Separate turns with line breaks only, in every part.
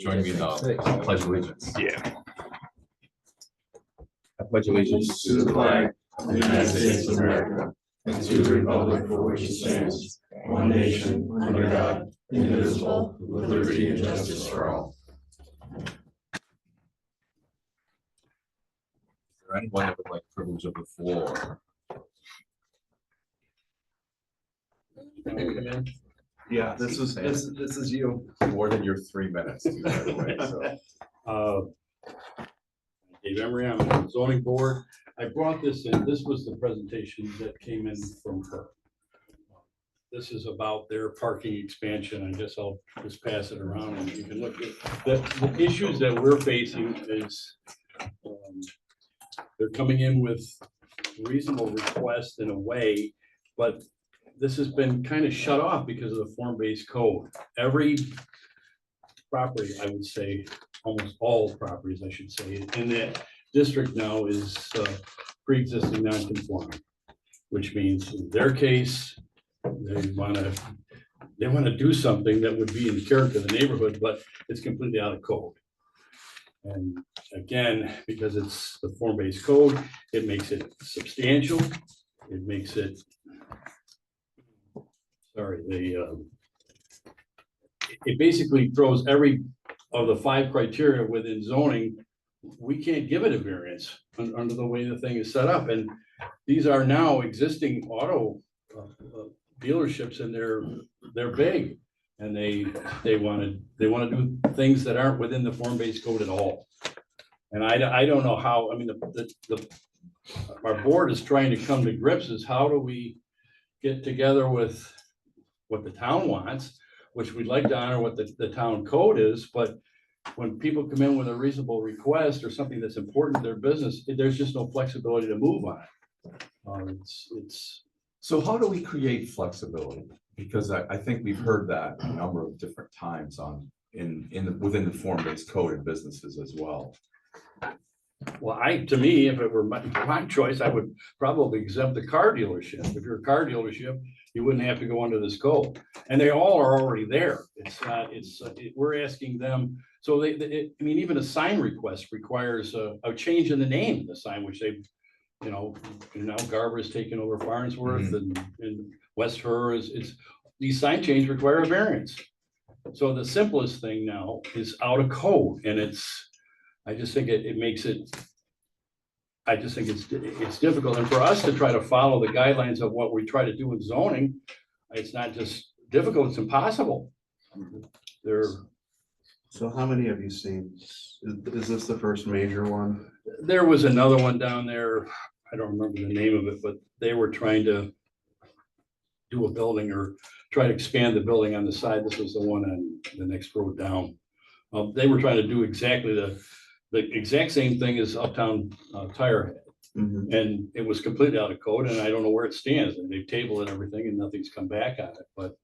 join me in the pledge of allegiance.
Yeah.
I pledge allegiance to the flag of the United States of America and to the republic for which it stands, one nation, under God, indivisible, with liberty and justice for all. Is there anyone that would like privilege of the floor?
Yeah, this is you.
More than your 3 minutes, too, by the way, so.
Dave Emery, I'm on the zoning board. I brought this in. This was the presentation that came in from her. This is about their parking expansion. I guess I'll just pass it around and you can look at the issues that we're facing is they're coming in with reasonable requests in a way, but this has been kind of shut off because of the form-based code. Every property, I would say, almost all properties, I should say, in that district now is pre-existing non-conforming, which means in their case, they want to do something that would be in the character of the neighborhood, but it's completely out of code. And again, because it's the form-based code, it makes it substantial. It makes it, it basically throws every of the 5 criteria within zoning. We can't give it a variance under the way the thing is set up. And these are now existing auto dealerships, and they're big, and they want to do things that aren't within the form-based code at all. And I don't know how. I mean, our board is trying to come to grips is how do we get together with what the town wants, which we'd like to honor what the town code is, but when people come in with a reasonable request or something that's important to their business, there's just no flexibility to move on it.
So how do we create flexibility? Because I think we've heard that a number of different times within the form-based code in businesses as well.
Well, to me, if it were my choice, I would probably exempt the car dealership. If you're a car dealership, you wouldn't have to go under this code, and they all are already there. We're asking them. So I mean, even a sign request requires a change in the name of the sign, which they, now Garber has taken over Farnsworth, and West Her these sign changes require a variance. So the simplest thing now is out of code, and I just think it makes it. I just think it's difficult, and for us to try to follow the guidelines of what we try to do with zoning, it's not just difficult; it's impossible.
So how many have you seen? Is this the first major one?
There was another one down there. I don't remember the name of it, but they were trying to do a building or try to expand the building on the side. This was the one on the next road down. They were trying to do exactly the exact same thing as Uptown Tire had. And it was completely out of code, and I don't know where it stands, and they've tabled it and everything, and nothing's come back on it. But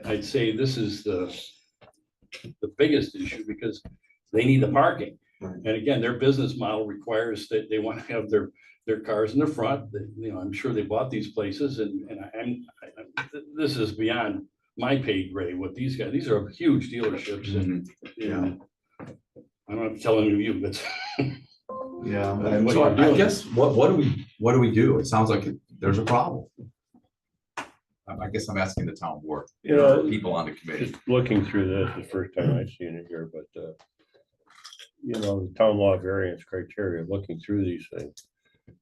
I'd say this is the biggest issue because they need the parking. And again, their business model requires that they want to have their cars in the front. I'm sure they bought these places, and this is beyond my pay grade. What these are huge dealerships, and I don't have to tell any of you, but
yeah.
So I guess what do we do? It sounds like there's a problem. I guess I'm asking the town board, people on the committee.
Just looking through this, the first time I've seen it here, but the town law variance criteria, looking through these things,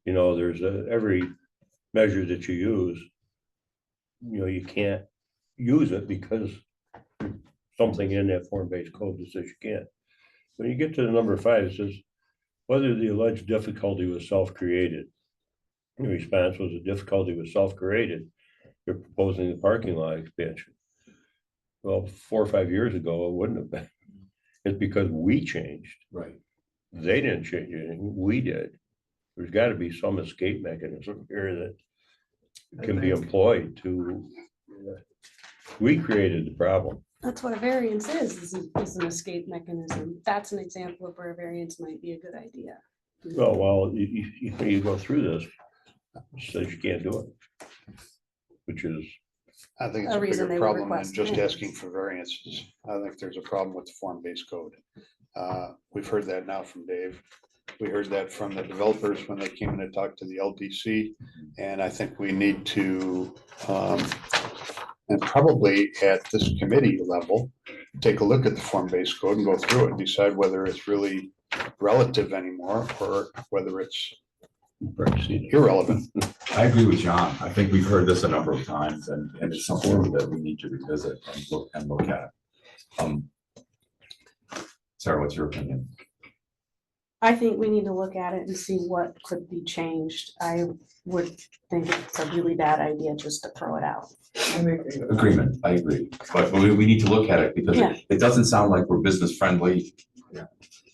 there's every measure that you use, you can't use it because something in that form-based code that says you can't. When you get to the number 5, it says whether the alleged difficulty was self-created. The response was the difficulty was self-created. You're proposing the parking lot expansion. Well, 4 or 5 years ago, it wouldn't have been. It's because we changed.
Right.
They didn't change anything. We did. There's got to be some escape mechanism here that can be employed to. We created the problem.
That's what a variance is an escape mechanism. That's an example of where a variance might be a good idea.
Well, you go through this, it says you can't do it, which is
I think it's
a
a
reason
bigger
they would
problem than
request
just
variance.
asking for variances. I think there's a problem with the form-based code. We've heard that now from Dave. We heard that from the developers when they came in to talk to the LDC. And I think we need to, and probably at this committee level, take a look at the form-based code and go through it and decide whether it's really relative anymore or whether it's irrelevant.
I agree with John. I think we've heard this a number of times and it's something that we need to revisit and look at. Sarah, what's your opinion?
I think we need to look at it and see what could be changed. I would think it's a really bad idea just to throw it out.
Agreement, I agree. But we need to look at it because
Yeah.
it doesn't sound like we're business friendly.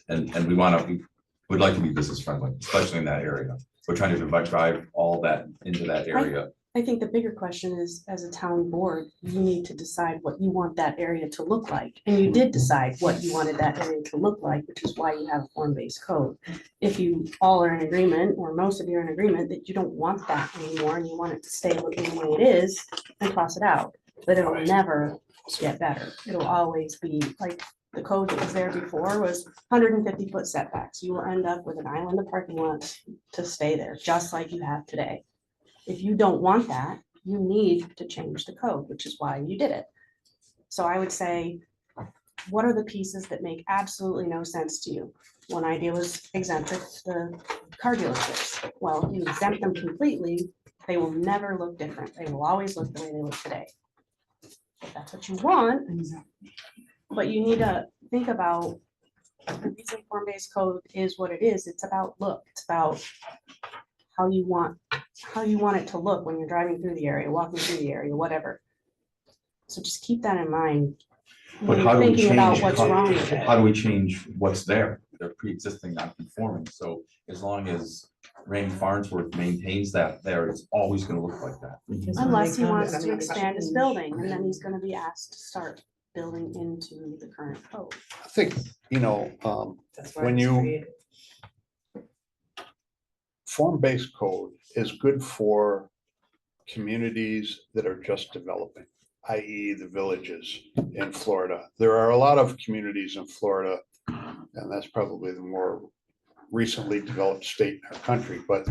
And we'd like to be business friendly, especially in that area. We're trying to drive all that into that area.
I think the bigger question is, as a town board, you need to decide what you want that area to look like. And you did decide what you wanted that area to look like, which is why you have a form-based code. If you all are in agreement, or most of you are in agreement, that you don't want that anymore and you want it to stay looking the way it is, then toss it out. But it'll never get better. It'll always be like the code that was there before was 150-foot setbacks. You will end up with an island of parking lots to stay there, just like you have today. If you don't want that, you need to change the code, which is why you did it. So I would say, what are the pieces that make absolutely no sense to you? One idea was exempt the car dealerships. Well, if you exempt them completely, they will never look different. They will always look the way they look today. If that's what you want, but you need to think about the reason form-based code is what it is. It's about look. It's about how you want it to look when you're driving through the area, walking through the area, whatever. So just keep that in mind
But
when
how
you're
do we
thinking about
change,
what's wrong with it.
how do we change what's there? They're pre-existing non-conforming. So as long as Randy Farnsworth maintains that there, it's always gonna look like that.
Unless he wants to expand his building, and then he's gonna be asked to start building into the current code.
I think, when you, form-based code is good for communities that are just developing, i.e. the villages in Florida. There are a lot of communities in Florida, and that's probably the more recently developed state in our country, but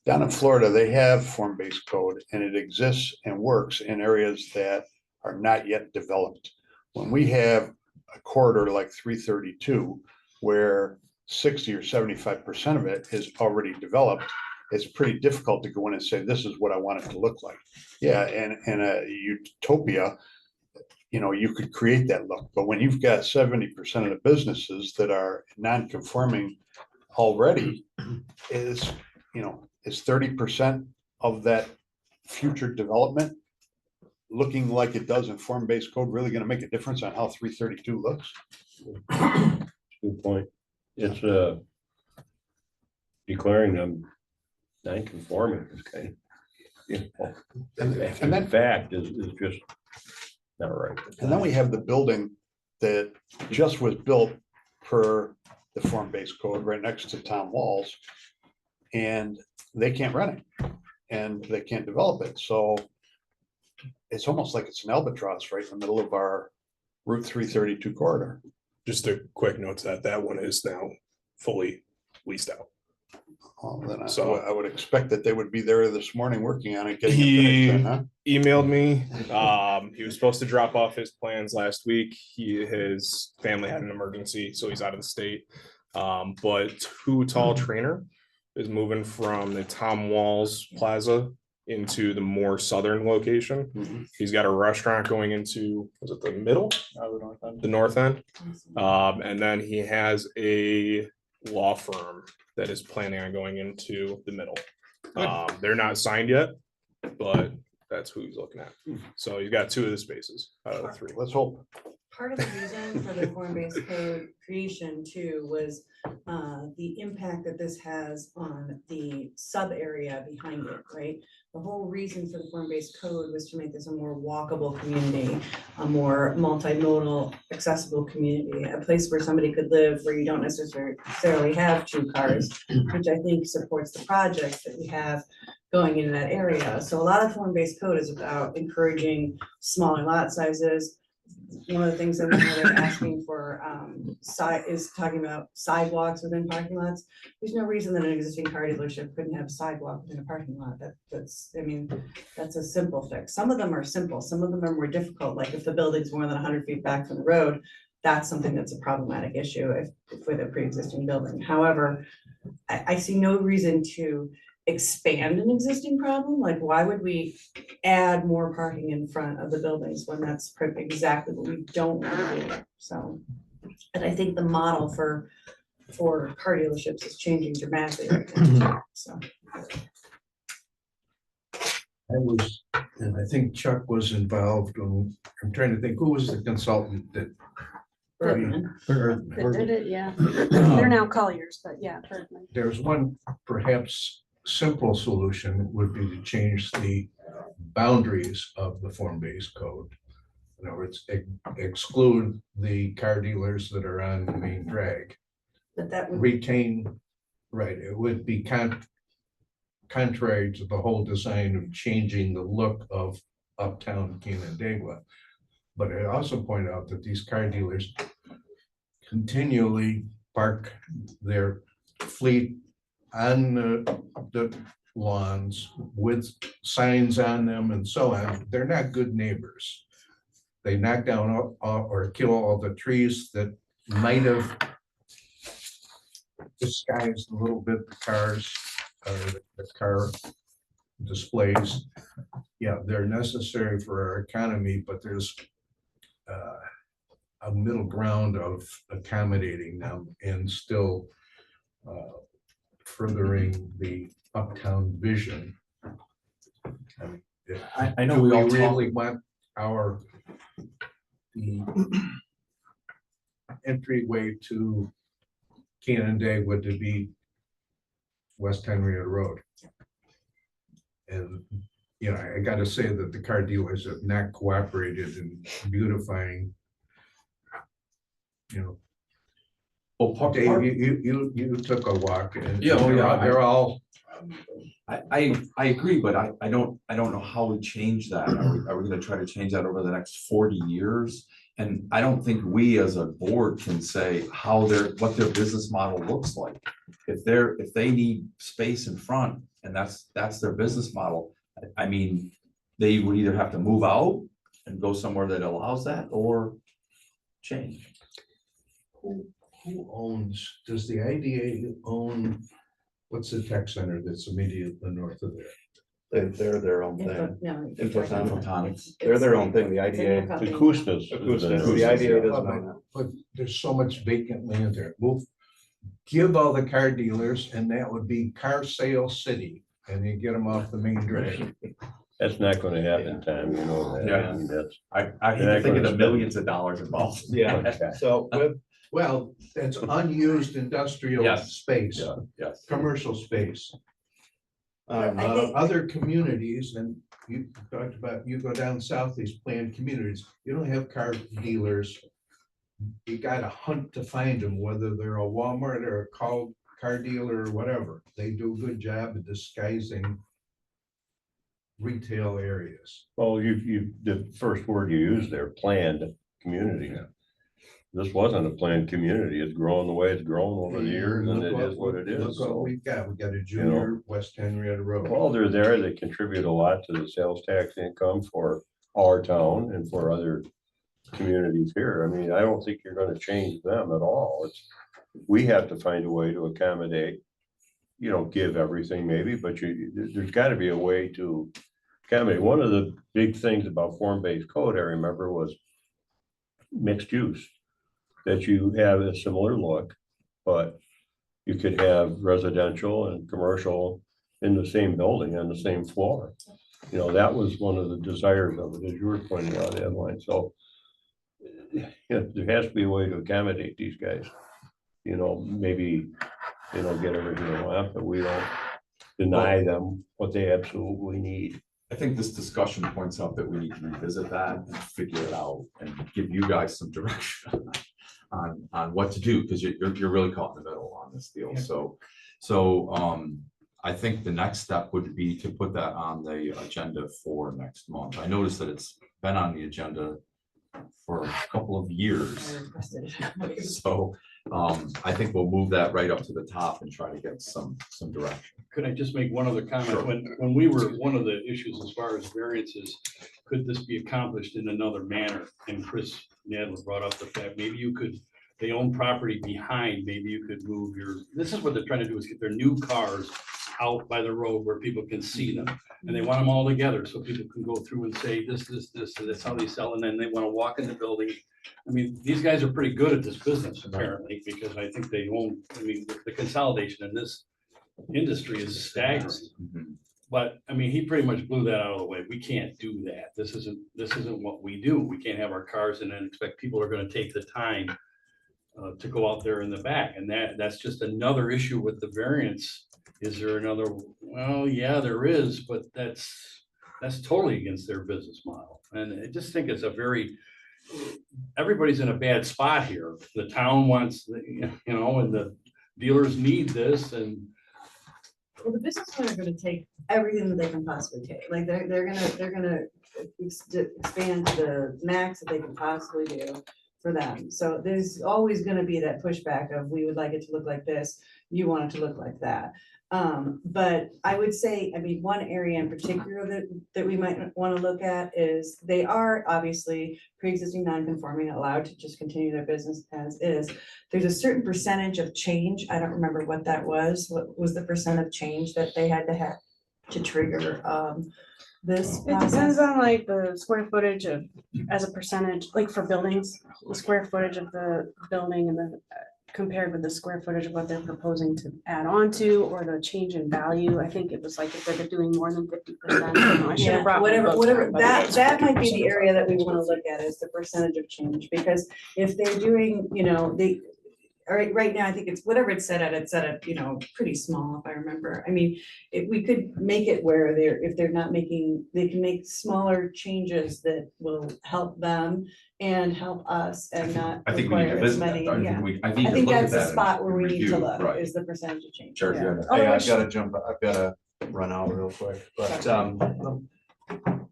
down in Florida, they have form-based code and it exists and works in areas that are not yet developed. When we have a corridor like 332, where 60 or 75% of it is already developed, it's pretty difficult to go in and say, this is what I want it to look like. Yeah, and in a utopia, you could create that look, but when you've got 70% of the businesses that are non-conforming already, is 30% of that future development looking like it does in form-based code really going to make a difference on how 332 looks?
Good point. It's declaring them non-conforming is kind of,
And then,
fact is just not right.
and then we have the building that just was built per the form-based code right next to town walls, and they can't rent it and they can't develop it. So it's almost like it's an albatross right in the middle of our Route 332 corridor.
Just a quick note to that one is now fully leased out.
Then
So-
I would expect that they would be there this morning working on it. Getting
He-
it finished, huh?
Emailed me. He was supposed to drop off his plans last week. His family had an emergency, so he's out of the state. But Too Tall Trainer is moving from the Tom Walls Plaza into the more southern location.
Mhm.
He's got a restaurant going into, was it the middle? The north end. And then he has a law firm that is planning on going into the middle. They're not signed yet, but that's who he's looking at. So you got two of the spaces out of the three.
Let's hope.
Part of the reason for the form-based code creation too was the impact that this has on the sub area behind it, right? The whole reason for the form-based code was to make this a more walkable community, a more multimodal, accessible community, a place where somebody could live where you don't necessarily have two cars, which I think supports the projects that we have going into that area. So a lot of form-based code is about encouraging smaller lot sizes. One of the things that they're asking for, is talking about sidewalks within parking lots. There's no reason that an existing car dealership couldn't have a sidewalk within a parking lot. That's, I mean, that's a simple fix. Some of them are simple, some of them are more difficult, like if the building's more than 100 feet back from the road, that's something that's a problematic issue if with a pre-existing building. However, I see no reason to expand an existing problem. Like, why would we add more parking in front of the buildings when that's exactly what we don't want to do? So, and I think the model for car dealerships is changing dramatically right now, so.
I was, and I think Chuck was involved when, I'm trying to think, who was the consultant that?
Bergman.
That did it, yeah. They're now Colliers, but yeah, Bergman.
There's one perhaps simple solution would be to change the boundaries of the form-based code. In other words, exclude the car dealers that are on the main drag.
But that would,
Retain, right, it would be contrary to the whole design of changing the look of uptown Canandaigua. But I also point out that these car dealers continually park their fleet on the lawns with signs on them and so on. They're not good neighbors. They knock down or kill all the trees that might have disguised a little bit the cars, the car displays. Yeah, they're necessary for our economy, but there's a middle ground of accommodating them and still furthering the uptown vision.
I know
Do
we
we
all talk,
really want the entryway to Canandaigua to be West Henrietta Road? And, you know, I gotta say that the car dealers have not cooperated in beautifying, you know.
well,
Dave, you took a walk and
Yeah, oh, yeah,
they're all,
I agree, but I don't know how we change that. Are we gonna try to change that over the next 40 years? And I don't think we as a board can say what their business model looks like. If they need space in front and that's their business model, I mean, they would either have to move out and go somewhere that allows that or change.
who owns, does the IDA own, what's the tech center that's immediately north of there?
They're their own thing.
No.
Infotonics. They're their own thing, the IDA.
The Kusnas.
The IDA doesn't own that.
But there's so much vacant land there. Give all the car dealers and that would be car sale city and you get them off the main drag.
That's not gonna happen, Tom, you know that.
Yeah.
I mean, that's,
I hate to think of the millions of dollars involved.
Yeah, so with,
Well, that's unused industrial
Yes.
space,
Yes.
commercial space.
I think-
Other communities, and you talked about, you go down south, these planned communities, you don't have car dealers. You gotta hunt to find them, whether they're a Walmart or a car dealer or whatever. They do a good job of disguising retail areas.
well, the first word you used there, planned community.
Yeah.
This wasn't a planned community. It's grown the way it's grown over the years and it
Look
is what it is.
Look what
So,
we've got. We got a junior West Henrietta Road.
while they're there, they contribute a lot to the sales tax income for our town and for other communities here. I mean, I don't think you're gonna change them at all. We have to find a way to accommodate. You don't give everything maybe, but there's gotta be a way to accommodate. One of the big things about form-based code, I remember, was mixed use. That you have a similar look, but you could have residential and commercial in the same building on the same floor. You know, that was one of the desires of it, as you were pointing out, Adeline. So there has to be a way to accommodate these guys. You know, maybe they don't get everything they want, but we don't deny them what they absolutely need.
I think this discussion points out that we need to revisit that and figure it out and give you guys some direction on what to do, because you're really caught in the middle on this deal. So I think the next step would be to put that on the agenda for next month. I noticed that it's been on the agenda for a couple of
I
years.
requested it.
So I think we'll move that right up to the top and try to get some direction.
Could I just make one other comment?
Sure.
When we were, one of the issues as far as variances, could this be accomplished in another manner? And Chris Nadler brought up the fact, maybe you could, they own property behind, maybe you could move your, this is what they're trying to do, is get their new cars out by the road where people can see them. And they want them all together so people can go through and say this, and that's how they sell. And then they want to walk in the building. I mean, these guys are pretty good at this business apparently, because I think they own, I mean, the consolidation in this industry is stagnant. But I mean, he pretty much blew that out of the way. We can't do that. This isn't what we do. We can't have our cars and then expect people are gonna take the time to go out there in the back. And that's just another issue with the variance. Is there another? Well, yeah, there is, but that's totally against their business model. And I just think it's a very, everybody's in a bad spot here. The town wants, you know, and the dealers need this, and
Well, the businessmen are gonna take everything that they can possibly take, like, they're gonna expand to the max that they can possibly do for them. So there's always gonna be that pushback of, we would like it to look like this, you want it to look like that. But I would say, I mean, one area in particular that we might wanna look at is, they are obviously pre-existing non-conforming, allowed to just continue their business as is. There's a certain percentage of change, I don't remember what that was, what was the percent of change that they had to have to trigger, this
It depends
process?
on like the square footage of, as a percentage, like for buildings, the square footage of the building and the compared with the square footage of what they're proposing to add on to, or the change in value. I think it was like if they're doing more than 50%. I should
Yeah,
have brought. my
whatever,
books
whatever,
out, but
that,
it's
that might be
50%
the area that we wanna look at, is the percentage of change, because if they're doing, you know, right now, I think it's whatever it's set at, you know, pretty small, if I remember. I mean, if we could make it where if they're not making, they can make smaller changes that will help them and help us and not
I think we need to
require as
visit that.
many,
I
yeah.
think I need
I
to
think
look at
that's the
that
spot
and
where we need to
review,
look,
right.
is the percentage of change.
Jared, you
Yeah.
had a-
Oh,
Hey,
I
I've
should-
gotta jump, I've gotta run out real quick, but,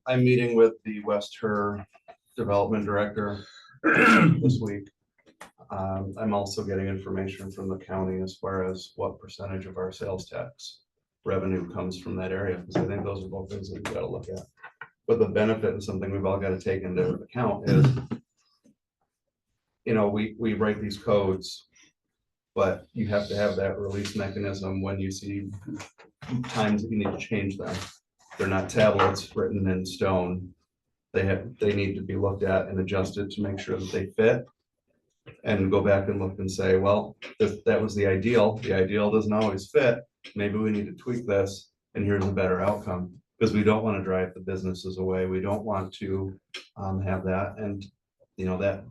I'm meeting with the West Her Development Director this week. I'm also getting information from the county as far as what percentage of our sales tax revenue comes from that area, because I think those are both things that we've gotta look at. But the benefit and something we've all gotta take into account is, you know, we write these codes, but you have to have that release mechanism when you see times that you need to change them. They're not tablets written in stone. They need to be looked at and adjusted to make sure that they fit. And go back and look and say, well, that was the ideal doesn't always fit, maybe we need to tweak this, and here's a better outcome. Because we don't want to drive the businesses away, we don't want to have that, and you know, that.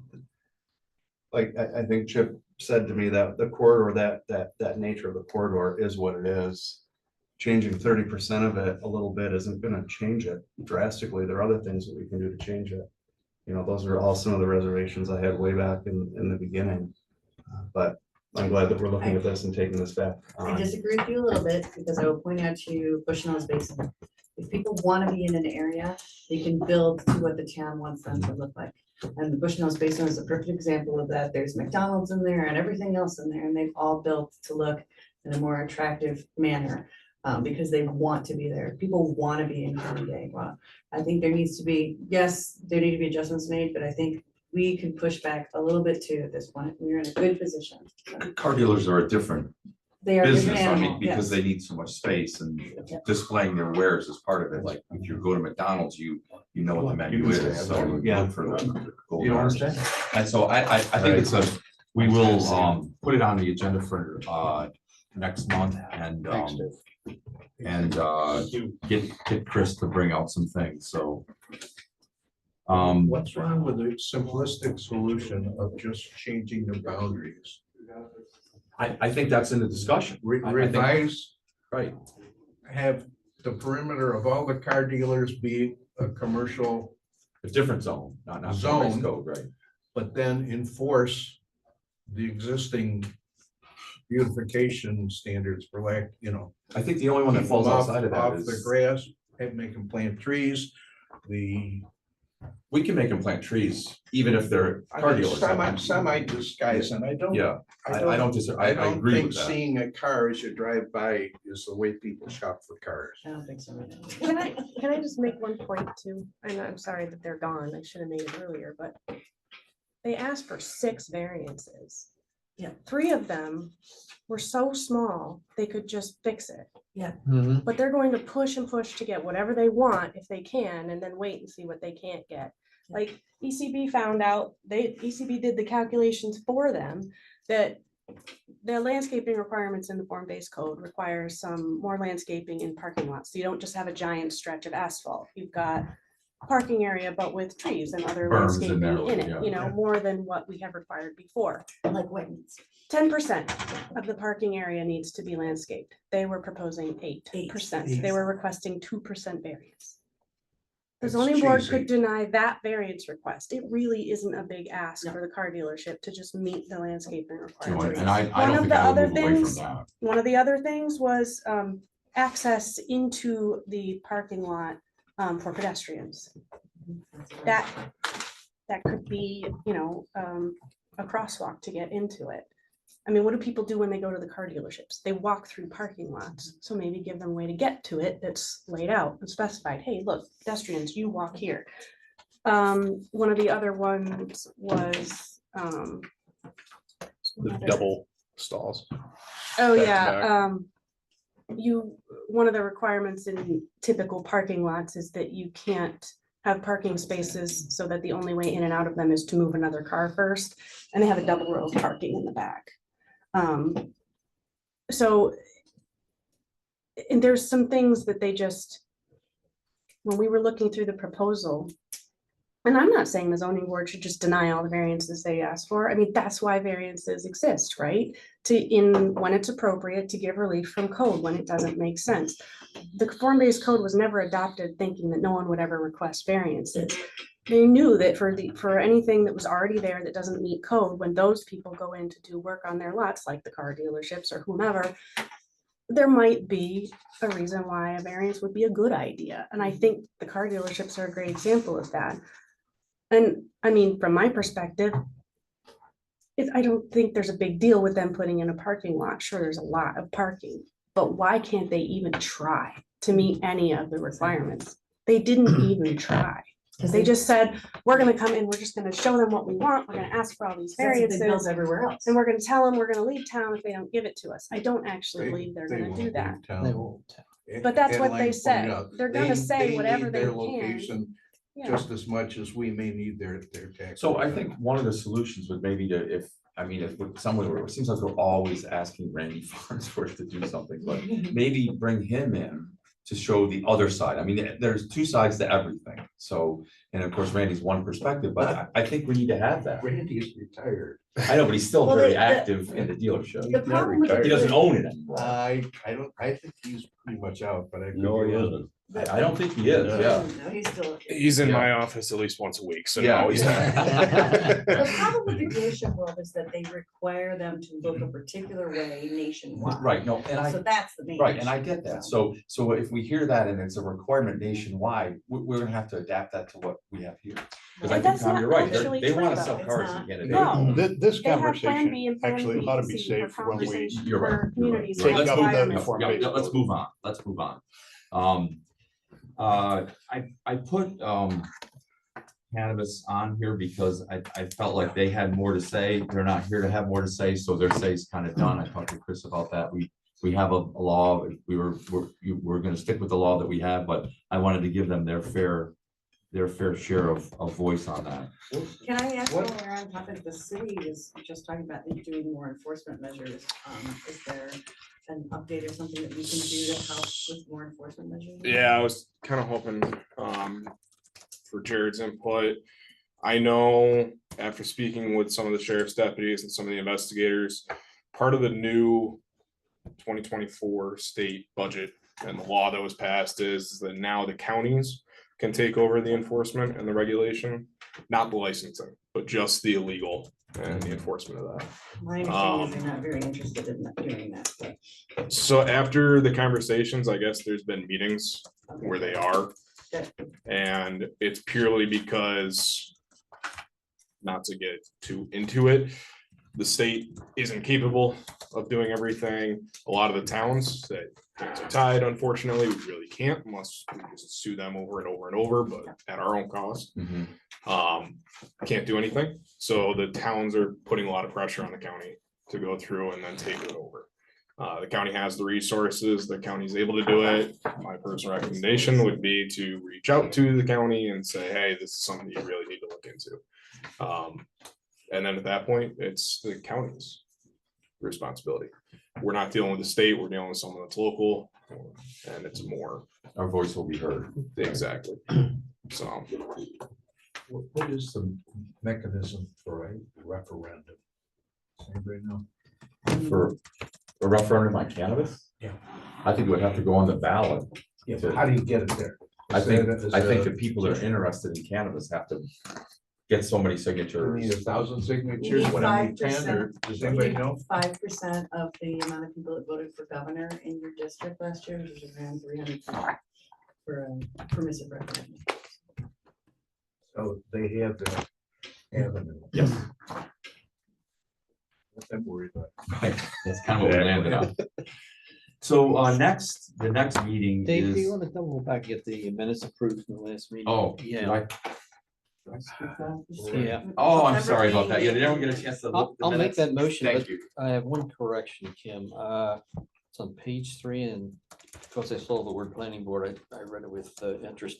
Like, I think Chip said to me that the corridor, that nature of the corridor is what it is. Changing 30% of it a little bit isn't gonna change it drastically, there are other things that we can do to change it. You know, those are all some of the reservations I had way back in the beginning. But I'm glad that we're looking at this and taking this back.
I disagree with you a little bit, because I will point out to you Bushnell's Basin. If people want to be in an area, they can build to what the town wants them to look like. And the Bushnell's Basin is a perfect example of that. There's McDonald's in there and everything else in there, and they've all built to look in a more attractive manner. Because they want to be there. People want to be in County Day. Well, I think there needs to be, yes, there need to be adjustments made, but I think we can push back a little bit too at this point. We're in a good position.
Car dealers are a different
They are different
business, I mean,
animal,
because
yes.
they need so much space and
Yeah.
displaying their wares is part of it. Like, if you go to McDonald's, you know what the menu is, so you
Yeah.
look for the gold
You don't
bars.
understand?
And so I think it's we will, put it on the agenda for, next month and, get Chris to bring out some things, so.
What's wrong with the simplistic solution of just changing the boundaries?
I think that's in the discussion. I think-
Revise,
Right,
have the perimeter of all the car dealers be a commercial,
a different zone, not
Zone.
base code, right?
but then enforce the existing beautification standards for lack,
I think the only one that
keep
falls
them off-
outside of that
off the
is,
grass, and make them plant trees.
we can make them plant trees, even if they're car dealers.
Semi disguise, and I don't.
Yeah, I don't I
don't
agree
think
with that.
seeing a car as you drive by is the way people shop for cars.
I don't think so.
Can I just make one point too? I'm sorry that they're gone. I should have made it earlier, but they asked for 6 variances.
Yeah.
3 of them were so small, they could just fix it.
Mm-hmm.
But they're going to push and push to get whatever they want if they can, and then wait and see what they can't get. Like ECB found out, ECB did the calculations for them that the landscaping requirements in the form-based code require some more landscaping in parking lots. So you don't just have a giant stretch of asphalt. You've got a parking area, but with trees and other
Berms in
landscaping
there,
in
yeah.
it, more than what we have required before.
Like wetlands.
10% of the parking area needs to be landscaped. They were proposing 8%. They were requesting 2% variance. The
That's
zoning board
cheesy.
could deny that variance request. It really isn't a big ask for the car dealership to just meet the landscaping requirements.
And I
One
don't
of
think
the
I would
other
move away from
things-
that.
One of the other things was access into the parking lot for pedestrians. That could be, a crosswalk to get into it. I mean, what do people do when they go to the car dealerships? They walk through parking lots. So maybe give them a way to get to it that's laid out and specified. Hey, look, pedestrians, you walk here. One of the other ones was
The double stalls.
oh,
Back to
yeah, one of the requirements in typical parking lots is that you can't have parking spaces so that the only way in and out of them is to move another car first, and they have a double row of parking in the back. So, and there's some things that they just, when we were looking through the proposal, and I'm not saying the zoning board should just deny all the variances they asked for. I mean, that's why variances exist, right? When it's appropriate, to give relief from code when it doesn't make sense. The form-based code was never adopted thinking that no one would ever request variances. They knew that for anything that was already there that doesn't meet code, when those people go in to do work on their lots, like the car dealerships or whomever, there might be a reason why a variance would be a good idea. And I think the car dealerships are a great example of that. And I mean, from my perspective, I don't think there's a big deal with them putting in a parking lot. Sure, there's a lot of parking, but why can't they even try to meet any of the requirements? They didn't even try. They just said, we're gonna come in, we're just gonna show them what we want, we're gonna ask for all these variances,
Everywhere else.
and we're gonna tell them we're gonna leave town if they don't give it to us. I don't actually
They-
believe they're
they
gonna
won't
do that.
leave town.
They won't.
But that's
And
what
like
they
you
said.
pointed out,
They're gonna say whatever
need
they
their
can.
location
Yeah.
just as much as we may need their tax.
So I think one of the solutions would maybe if someone, it seems like we're always asking Randy Farnsworth to do something, but maybe bring him in to show the other side. I mean, there's 2 sides to everything. So, and of course, Randy's one perspective, but I think we need to have that.
Randy's retired.
I know, but he's still
Well,
very
the-
active in the dealership.
The problem with
He doesn't own it anymore.
I think he's pretty much out, but I. could
No,
be
he
wrong.
isn't.
I don't think he is, yeah.
No, he's still.
He's in
Yeah.
my office at least once a week, so
Yeah.
no, he's
The
not.
problem with the dealership world is that they require them to look a particular way nationwide.
Right, no, and
So that's the main.
right, and I
issue.
get that. So if we hear that and it's a requirement nationwide, we're gonna have to adapt that to what we have here. Because I
But
think,
that's
Tom,
not
you're right.
actually
They
true,
wanna
though.
sell
It's
cars
not.
and get it.
No.
This
They have Plan
conversation
B and Plan
actually
B,
ought to be
C
saved
for
for when we
conversation
You're right,
for
you're right.
communities
Right,
and
take up the
requirements.
form-based
Yeah, let's
code.
move on, let's move on. I put cannabis on here because I felt like they had more to say. They're not here to have more to say, so their say is kind of done. I talked to Chris about that. We have a law, we're gonna stick with the law that we have, but I wanted to give them their fair share of voice on that.
Can I ask
What-
while we're on topic, the city is just talking about doing more enforcement measures. Is there an update or something that we can do to help with more enforcement measures?
Yeah, I was kind of hoping for Jared's input. I know after speaking with some of the sheriff's deputies and some of the investigators, part of the new 2024 state budget and the law that was passed is that now the counties can take over the enforcement and the regulation, not the licensing, but just the illegal and the enforcement of that.
My understanding is they're not very interested in doing that, but.
So after the conversations, I guess there's been meetings
okay.
where they are,
Good.
and it's purely because, not to get too into it, the state isn't capable of doing everything. A lot of the towns that hands are tied, unfortunately, we really can't unless we just sue them over and over and over, but at our own cost. Can't do anything. So the towns are putting a lot of pressure on the county to go through and then take it over. The county has the resources, the county's able to do it. My personal recommendation would be to reach out to the county and say, hey, this is something you really need to look into. And then at that point, it's the county's responsibility. We're not dealing with the state, we're dealing with someone that's local, and it's more.
Our voice will be heard.
Exactly. So.
What is the mechanism for a referendum? Does anybody know?
For a referendum on cannabis?
Yeah.
I think it would have to go on the ballot.
Yeah, but how do you get it there?
I think
Is
the people that are interested in cannabis have to get so many
you
signatures.
need 1,000
You
signatures,
need
what I need 10,
5%.
or does anybody know?
5% of the amount of people that voted for governor in your district last year, which is around 300 for a permissive referendum.
So they have the avenue.
Yes.
What I'm worried about.
That's kind of what we landed on. So, the next meeting
Dave, do you
is,
want to double back, get the minutes approved from the last meeting?
oh, did
Yeah,
I- did I skip that?
yeah.
Oh, I'm
September
sorry about that. Yeah,
meeting
did everyone
date.
get a chance to look?
I'll,
at the
I'll make
minutes?
that motion,
Thank
but
you.
I have one correction, Kim. It's on page 3, and because I saw the word planning board, I read it with interest.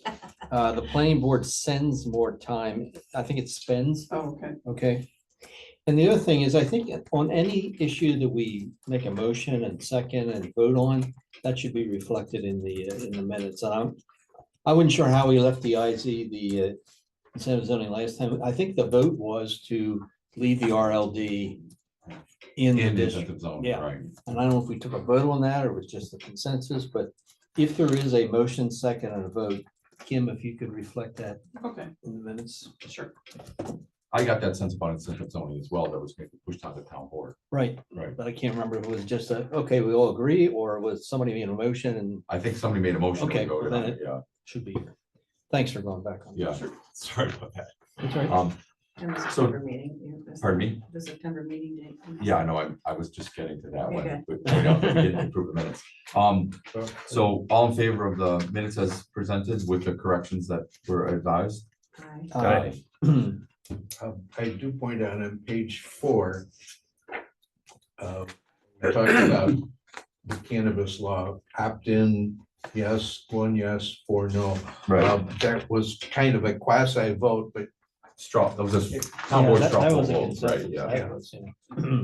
The planning board sends more time. I think it spends.
Oh, okay.
Okay. And the other thing is, I think on any issue that we make a motion and second and vote on, that should be reflected in the minutes. I wasn't sure how we left the IZ, the incentive zoning last time. I think the vote was to leave the RLD in the
In the
district.
incentive zone,
Yeah.
right.
And I don't know if we took a vote on that or it was just a consensus, but if there is a motion, second, and a vote, Kim, if you could reflect that
Okay,
in the minutes.
sure.
I got that sense about incentive zoning as well, that was maybe pushed on the town board.
Right,
Right.
but I can't remember if it was just okay, we all agree, or was somebody making a motion and
I think somebody made a motion.
Okay,
We voted
then
on it, yeah,
should be here. Thanks for going back on. that.
yeah, sorry about that.
That's right.
And the
So-
September meeting.
Pardon me?
The September meeting date.
Yeah, I know, I was just getting to that
Okay.
one, but point out that we didn't approve the minutes. So all in favor of the minutes as presented with the corrections that were advised?
Aye.
I do point out on page 4, we're talking about the cannabis law, opt-in, yes, 1 yes, 4 no. That was kind of a quasi vote, but
Straw, that was a town
Yeah,
board
that
straw
was a
poll vote, right,
consensus.
yeah.
That was, yeah.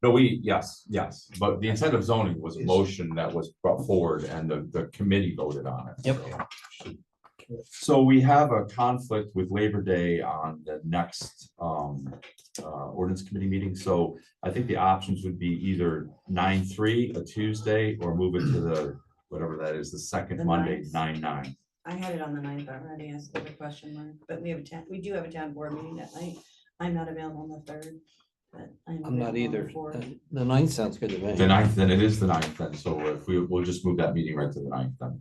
No, yes, but the incentive zoning was a motion that was brought forward and the committee voted on it.
Yep.
So we have a conflict with Labor Day on the next ordinance committee meeting, so I think the options would be either 9/3, a Tuesday, or move it to the, whatever that is, the second
The
Monday,
9th.
9/9.
I had it on the 9th already as a question mark, but we do have a town board meeting that night. I'm not available on the 3rd, but
I'm not
available on
either.
the 4th.
The 9th sounds good to me.
The 9th, then it is the 9th then, so if we'll just move that meeting right to the 9th then.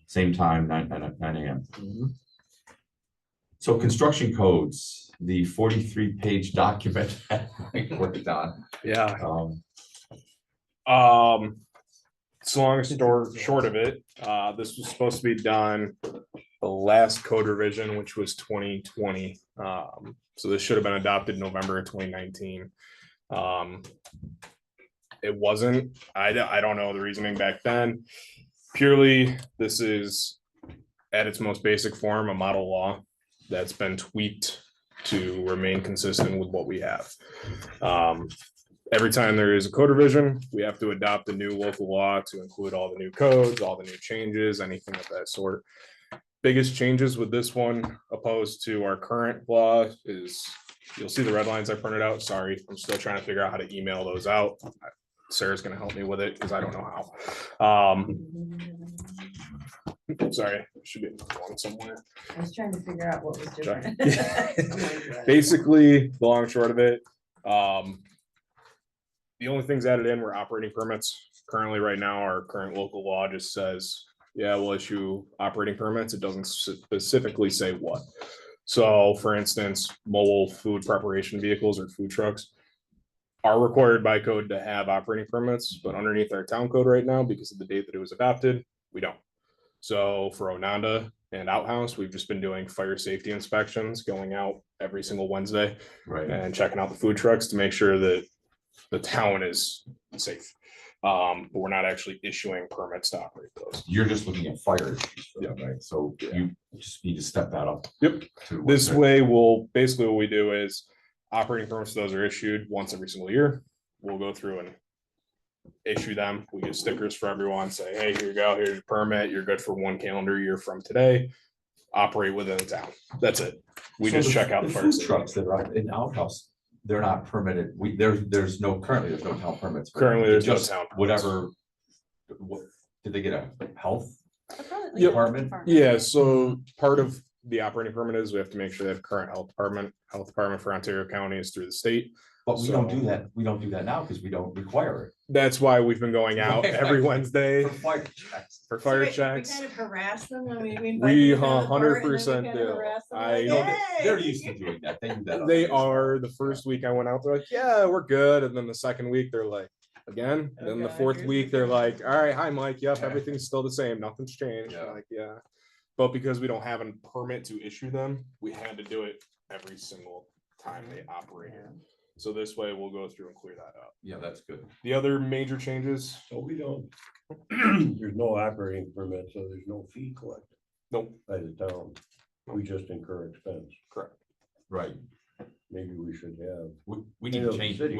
Same time, 9 AM.
Mhm.
So construction codes, the 43-page document that we worked on.
Yeah.
Um,
So long story short of it, this was supposed to be done the last code revision, which was 2020. So this should have been adopted November of 2019. It wasn't. I don't know the reasoning back then. Purely, this is at its most basic form, a model law that's been tweaked to remain consistent with what we have. Every time there is a code revision, we have to adopt a new local law to include all the new codes, all the new changes, anything of that sort. Biggest changes with this one opposed to our current law is, you'll see the red lines I printed out. Sorry, I'm still trying to figure out how to email those out. Sarah's gonna help me with it because I don't know how. sorry, should be another one somewhere.
I was trying to figure out what was different.
Basically, the long and short of it, the only things added in were operating permits. Currently, right now, our current local law just says, yeah, we'll issue operating permits. It doesn't specifically say what. So for instance, mobile food preparation vehicles or food trucks are required by code to have operating permits, but underneath our town code right now, because of the date that it was adopted, we don't. So for Ononda and Outhouse, we've just been doing fire safety inspections, going out every single Wednesday
Right.
and checking out the food trucks to make sure that the town is safe. But we're not actually issuing permits to operate those.
You're just looking at fire issues, for them,
Yeah.
right? So you just need to step that up.
Yep.
to
This
what-
way, we'll, basically what we do is operating permits, those are issued once every single year. We'll go through and issue them. We get stickers for everyone, say, hey, here you go, here's your permit. You're good for 1 calendar year from today. Operate within the town. That's it. We
So
just
the-
check out
the
the fire
food
safety.
trucks that are in outhouse, they're not permitted. There's no town permits. for them.
Currently, there's no
Just
town permits.
Whatever. What, did they get a health?
Yep.
Department?
Yeah, so part of the operating permit is we have to make sure they have current health department for Ontario County is through the state.
But we don't
So-
do that. We don't do that now because we don't require it.
That's why we've been going out
Right.
every Wednesday
For fire checks.
for fire
We
checks.
kind of harass them when we. invite
We
them down the court, and then we
100%
kind of
do.
harass them,
I-
like,
No,
"Hey!"
they're used to doing that. They do that.
They
other
are.
years.
The first week I went out, they're like, yeah, we're good. And then the second week, they're like, again. And then the
Okay,
fourth
here's
week,
the
they're
thing.
like, all right, hi, Mike. Yep,
Yeah.
everything's still the same. Nothing's changed.
Yeah.
I'm like, yeah. But because we don't have a permit to issue them, we had to do it every single time they operated. So this way we'll go through and clear that up.
Yeah, that's good.
The other major changes,
So we don't, there's no operating permit, so there's no fee collected
nope,
by the town. We just incur expense.
correct.
Right.
Maybe we should have,
We need
know,
to change,
city-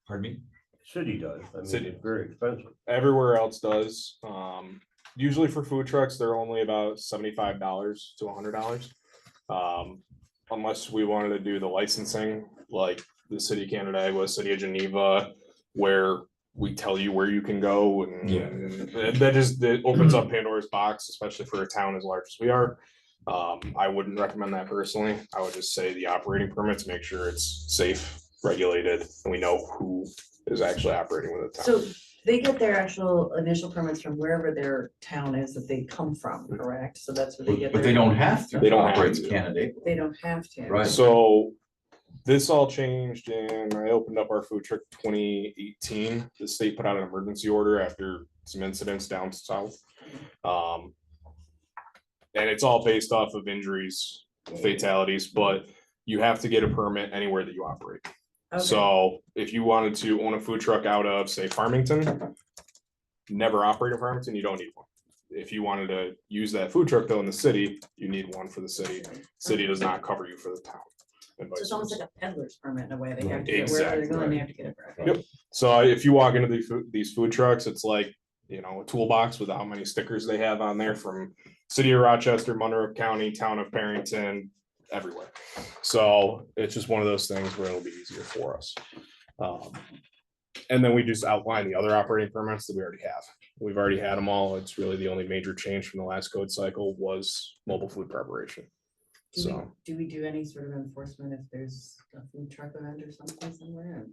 pardon me?
city does, I mean,
City.
it's very expensive.
Everywhere else does. Usually for food trucks, they're only about $75 to $100. Unless we wanted to do the licensing, like the city of Canandaigua, city of Geneva, where we tell you where you can go and
Yeah.
that just, it opens up Pandora's box, especially for a town as large as we are. I wouldn't recommend that personally. I would just say the operating permits, make sure it's safe, regulated, and we know who is actually operating with the town.
So they get their actual initial permits from wherever their town is that they come from, correct? So that's where they get.
But
their-
they don't have to.
They don't have
Operates
to.
candidate.
They don't have to.
Right.
So this all changed and I opened up our food truck 2018. The state put out an emergency order after some incidents down south. And it's all based off of injuries, fatalities, but you have to get a permit anywhere that you operate.
Okay.
So if you wanted to own a food truck out of, say, Farmington, never operate in Farmington, you don't need one. If you wanted to use that food truck though in the city, you need one for the city. City does not cover you for the town. and
So it's
vice
almost
versa.
like a peddler's permit in a way. They have to get wherever they're
Exactly.
going, they have to get it. for.
Yep. So if you walk into these food trucks, it's like, you know, a toolbox with how many stickers they have on there from city of Rochester, Monroe County, town of Barrington, everywhere. So it's just one of those things where it'll be easier for us. And then we just outline the other operating permits that we already have. We've already had them all. It's really the only major change from the last code cycle was mobile food preparation. So.
Do we do any sort of enforcement if there's a food truck event or something somewhere? And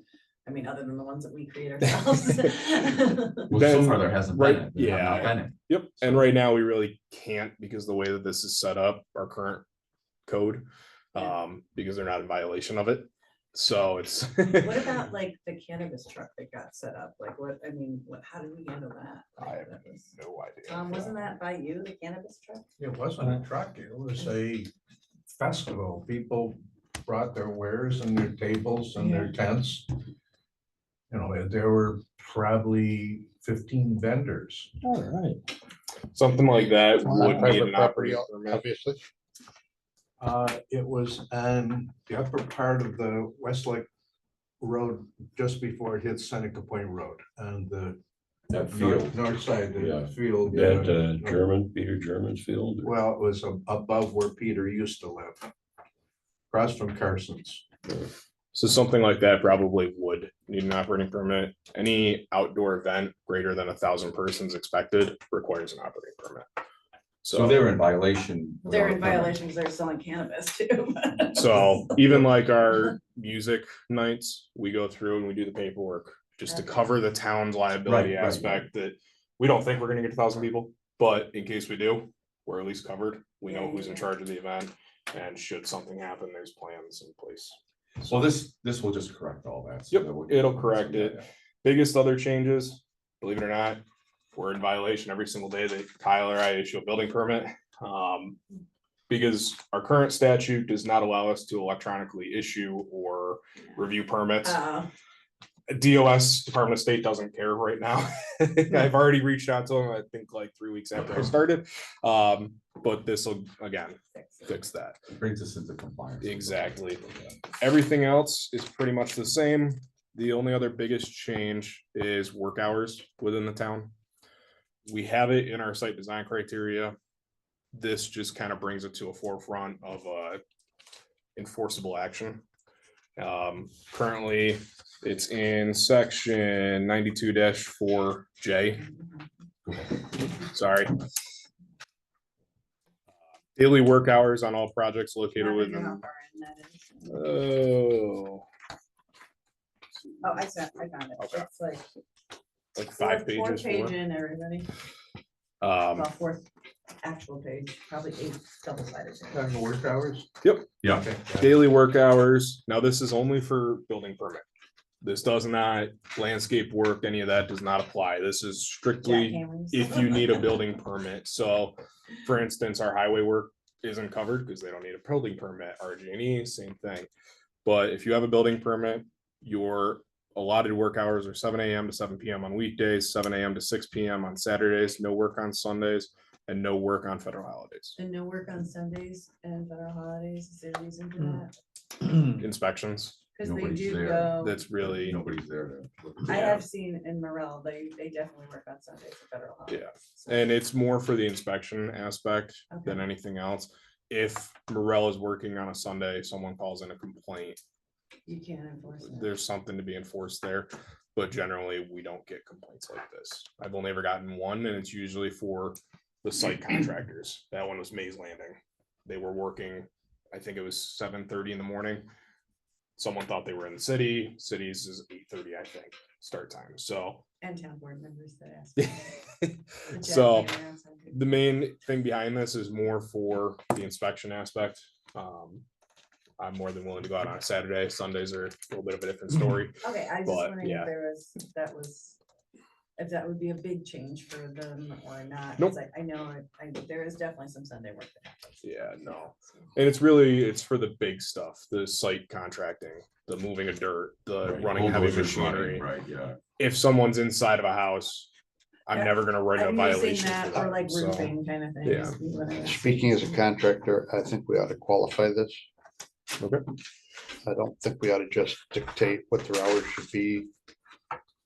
I mean, other than the ones that we create ourselves.
Well, so
Then,
far there hasn't
right,
been. There have not
yeah.
been it.
Yep, and right now we really can't because the way that this is set up, our current code, because they're not in violation of it. So it's.
What about like the cannabis truck that got set up? Like what, I mean, how did we handle that?
I have
That was-
no idea.
Tom, wasn't that by you, the cannabis truck?
It wasn't a truck, it was a festival. People brought their wares and their tables and their tents. You know, there were probably 15 vendors.
All right.
Something like that would
Private
need an
property,
operating permit.
obviously.
It was on the upper part of the Westlake Road, just before it hits Seneca Point Road, and the
That field.
north side,
Yeah.
the field.
That Peter German's field.
Well, it was above where Peter used to live, across from Carson's.
So something like that probably would need an operating permit. Any outdoor event greater than 1,000 persons expected requires an operating permit.
So they're in violation.
They're in
without a permit.
violation because they're selling cannabis too.
So even like our music nights, we go through and we do the paperwork just to
Okay.
cover the town's liability
Right, right.
aspect that we don't think we're gonna get 1,000 people, but in case we do, we're at least covered. We know
Yeah,
who's in
yeah.
charge of the event, and should something happen, there's plans in place.
Well, this will just correct all that. so
Yep,
that we're-
it'll correct it. Biggest other changes, believe it or not, we're in violation every single day that Kyle or I issue a building permit. Because our current statute does not allow us to electronically issue or review permits. DOS, Department of State, doesn't care right now. I've already reached out to them, I think like 3 weeks after I started. But this will, again, fix that.
It brings us into compliance.
Exactly. Everything else is pretty much the same. The only other biggest change is work hours within the town. We have it in our site design criteria. This just kind of brings it to a forefront of enforceable action. Currently, it's in section 92-4J. Sorry. Daily work hours on all projects located within. Oh.
Oh, I found it.
Okay.
It's like.
Like 5 pages.
Fourth page
more.
in, everybody.
Um,
Well, fourth actual page, probably 8 double-sided.
On the work hours?
Yeah.
daily work hours. Now, this is only for building permit. This does not, landscape work, any of that does not apply. This is strictly
Jackhammers.
if you need a building permit. So, for instance, our highway work isn't covered because they don't need a building permit. RG&E, same thing. But if you have a building permit, your allotted work hours are 7 AM to 7 PM on weekdays, 7 AM to 6 PM on Saturdays, no work on Sundays, and no work on federal holidays.
And no work on Sundays and federal holidays. Is there a reason for
Hmm.
that?
Inspections,
Because they
Nobody's
do
there.
go.
that's really,
Nobody's there to. look at
I
that.
have seen in Morel, they definitely work on Sundays and federal holidays.
Yeah.
So,
and it's more for the inspection aspect than
Okay.
anything else. If Morel is working on a Sunday, someone calls in a complaint,
You can't enforce that.
there's something to be enforced there. But generally, we don't get complaints like this. I've only ever gotten one, and it's usually for the site contractors. That one was Maze Landing. They were working, I think it was 7:30 in the morning. Someone thought they were in the city. Cities is 8:30, I think, start time. So
And town board members that ask. The
so
jackhammer on Sunday.
the main thing behind this is more for the inspection aspect. I'm more than willing to go out on a Saturday. Sundays are a little bit of a different story.
Okay, I was just
But,
wondering
yeah.
if there was, if that would be a big change for them or not.
Nope.
'Cause I know, there is definitely some Sunday work that happens.
Yeah, no. And it's for the big stuff, the site contracting, the moving of dirt, the
Right,
running heavy
bulldozers running,
machinery.
Right, yeah.
If someone's inside of a house, I'm
Yeah,
never gonna write a
I'm using
violation for
that or like
that. So,
roofing kind of thing.
yeah.
is what I asked.
Speaking as a contractor, I think we ought to qualify this.
Okay.
I don't think we ought to just dictate what their hours should be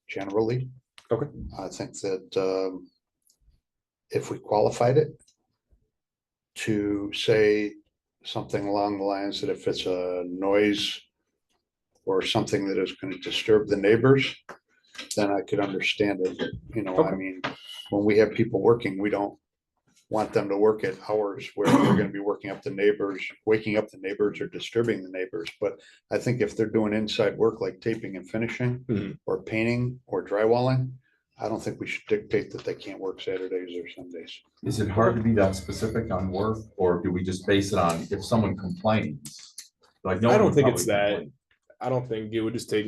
generally.
Okay.
I think that if we qualified it to say something along the lines that if it's a noise or something that is going to disturb the neighbors, then I could understand it. You know, I
Okay.
mean, when we have people working, we don't want them to work at hours where they're gonna be waking up the neighbors or disturbing the neighbors. But I think if they're doing inside work like taping and finishing
Mhm.
or painting or drywalling, I don't think we should dictate that they can't work Saturdays or Sundays.
Is it hard to be that specific on work, or do we just base it on if someone complains? Like, no
I
one
don't
would
think it's
probably
that.
complain.
I don't think it would just give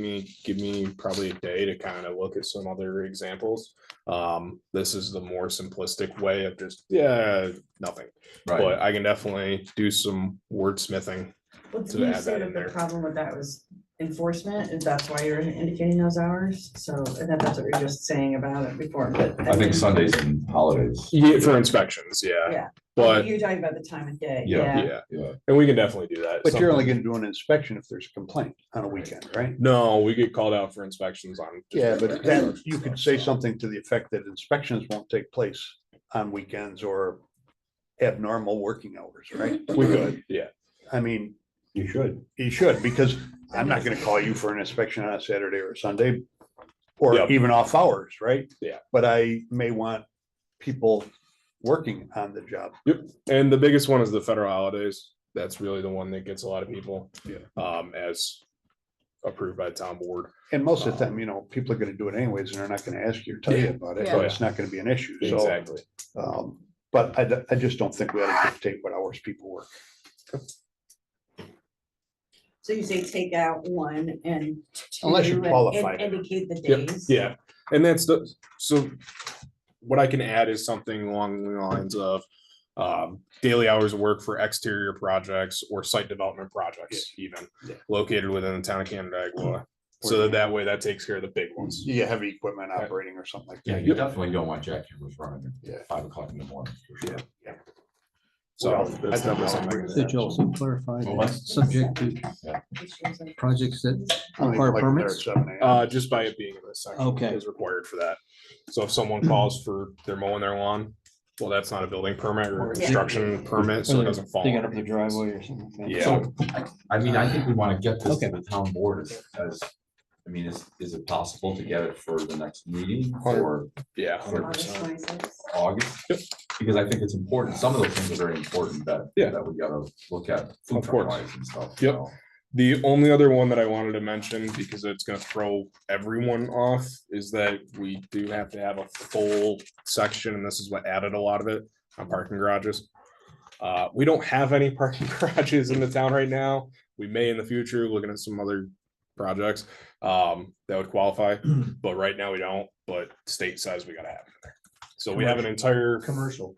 me probably a day to kind of look at some other examples. This is the more simplistic way of just, nothing.
Right,
But I can definitely do some wordsmithing.
Well,
to
did you
add
say
that
that
in
the
there.
problem with that was enforcement, and that's why you're indicating those hours? So, and that's what we were just saying about it before, but.
I think Sundays and holidays.
Yeah, for inspections, yeah.
Yeah.
But
You're talking about the time of day,
Yeah.
yeah.
yeah,
Yeah,
and we can definitely do that.
But you're only
Something-
gonna do an inspection if there's a complaint on a weekend, right?
No, we get called out for inspections on. just
Yeah,
regular
but then
construction
you could
stuff,
say
so.
something to the effect that inspections won't take place on weekends or abnormal working hours, right?
We could, yeah.
I mean,
You should.
you should, because I'm not gonna call you for an inspection on a Saturday or a Sunday. Or
Yep.
even off hours, right?
Yeah.
But I may want people working on the job.
Yep, and the biggest one is the federal holidays. That's really the one that gets a lot of people. As approved by the town board.
And most of the time, you know, people are gonna do it anyways, and they're not gonna ask you or tell you about it,
Yeah.
so it's not gonna be an issue, so.
Exactly.
But I just don't think we ought to dictate what hours people work.
So you say take out 1 and 2.
Unless you
and-
qualify
and
it.
Indicate the
Yep,
days.
yeah, and that's so what I can add is something along the lines of daily hours of work for exterior projects or site development projects even
Yeah.
located within the town of Canandaigua. So that way that takes care of the big ones.
You heavy equipment operating or something like
Yeah,
that.
you definitely don't want jackhammers running
Yeah.
at 5 o'clock in the morning. for sure.
So
Well,
that's definitely something.
Did you also clarify that it's subject to projects that
I don't even
require
like them there at
permits?
7 a.m.
Just by it being in this section.
Okay.
Is required for that. So if someone calls for they're mowing their lawn, well, that's not a building permit or a construction permit, so it doesn't fall.
Digging up
under
the
it.
driveway or something.
Yeah.
So, I mean, I think we want to get this
Okay.
to the town board as, I mean, is it possible to get it for the next meeting or
Yeah,
August
100%.
26th.
August? Because I think it's important, some of those things are very important that,
Yeah.
that we gotta look at. food
Of course.
truck wise and stuff. you
Yep.
know.
The only other one that I wanted to mention, because it's gonna throw everyone off, is that we do have to have a full section, and this is what added a lot of it, on parking garages. We don't have any parking garages in the town right now. We may in the future, looking at some other projects that would qualify, but right now we don't, but state says we gotta have it there. So we have an entire,
Commercial.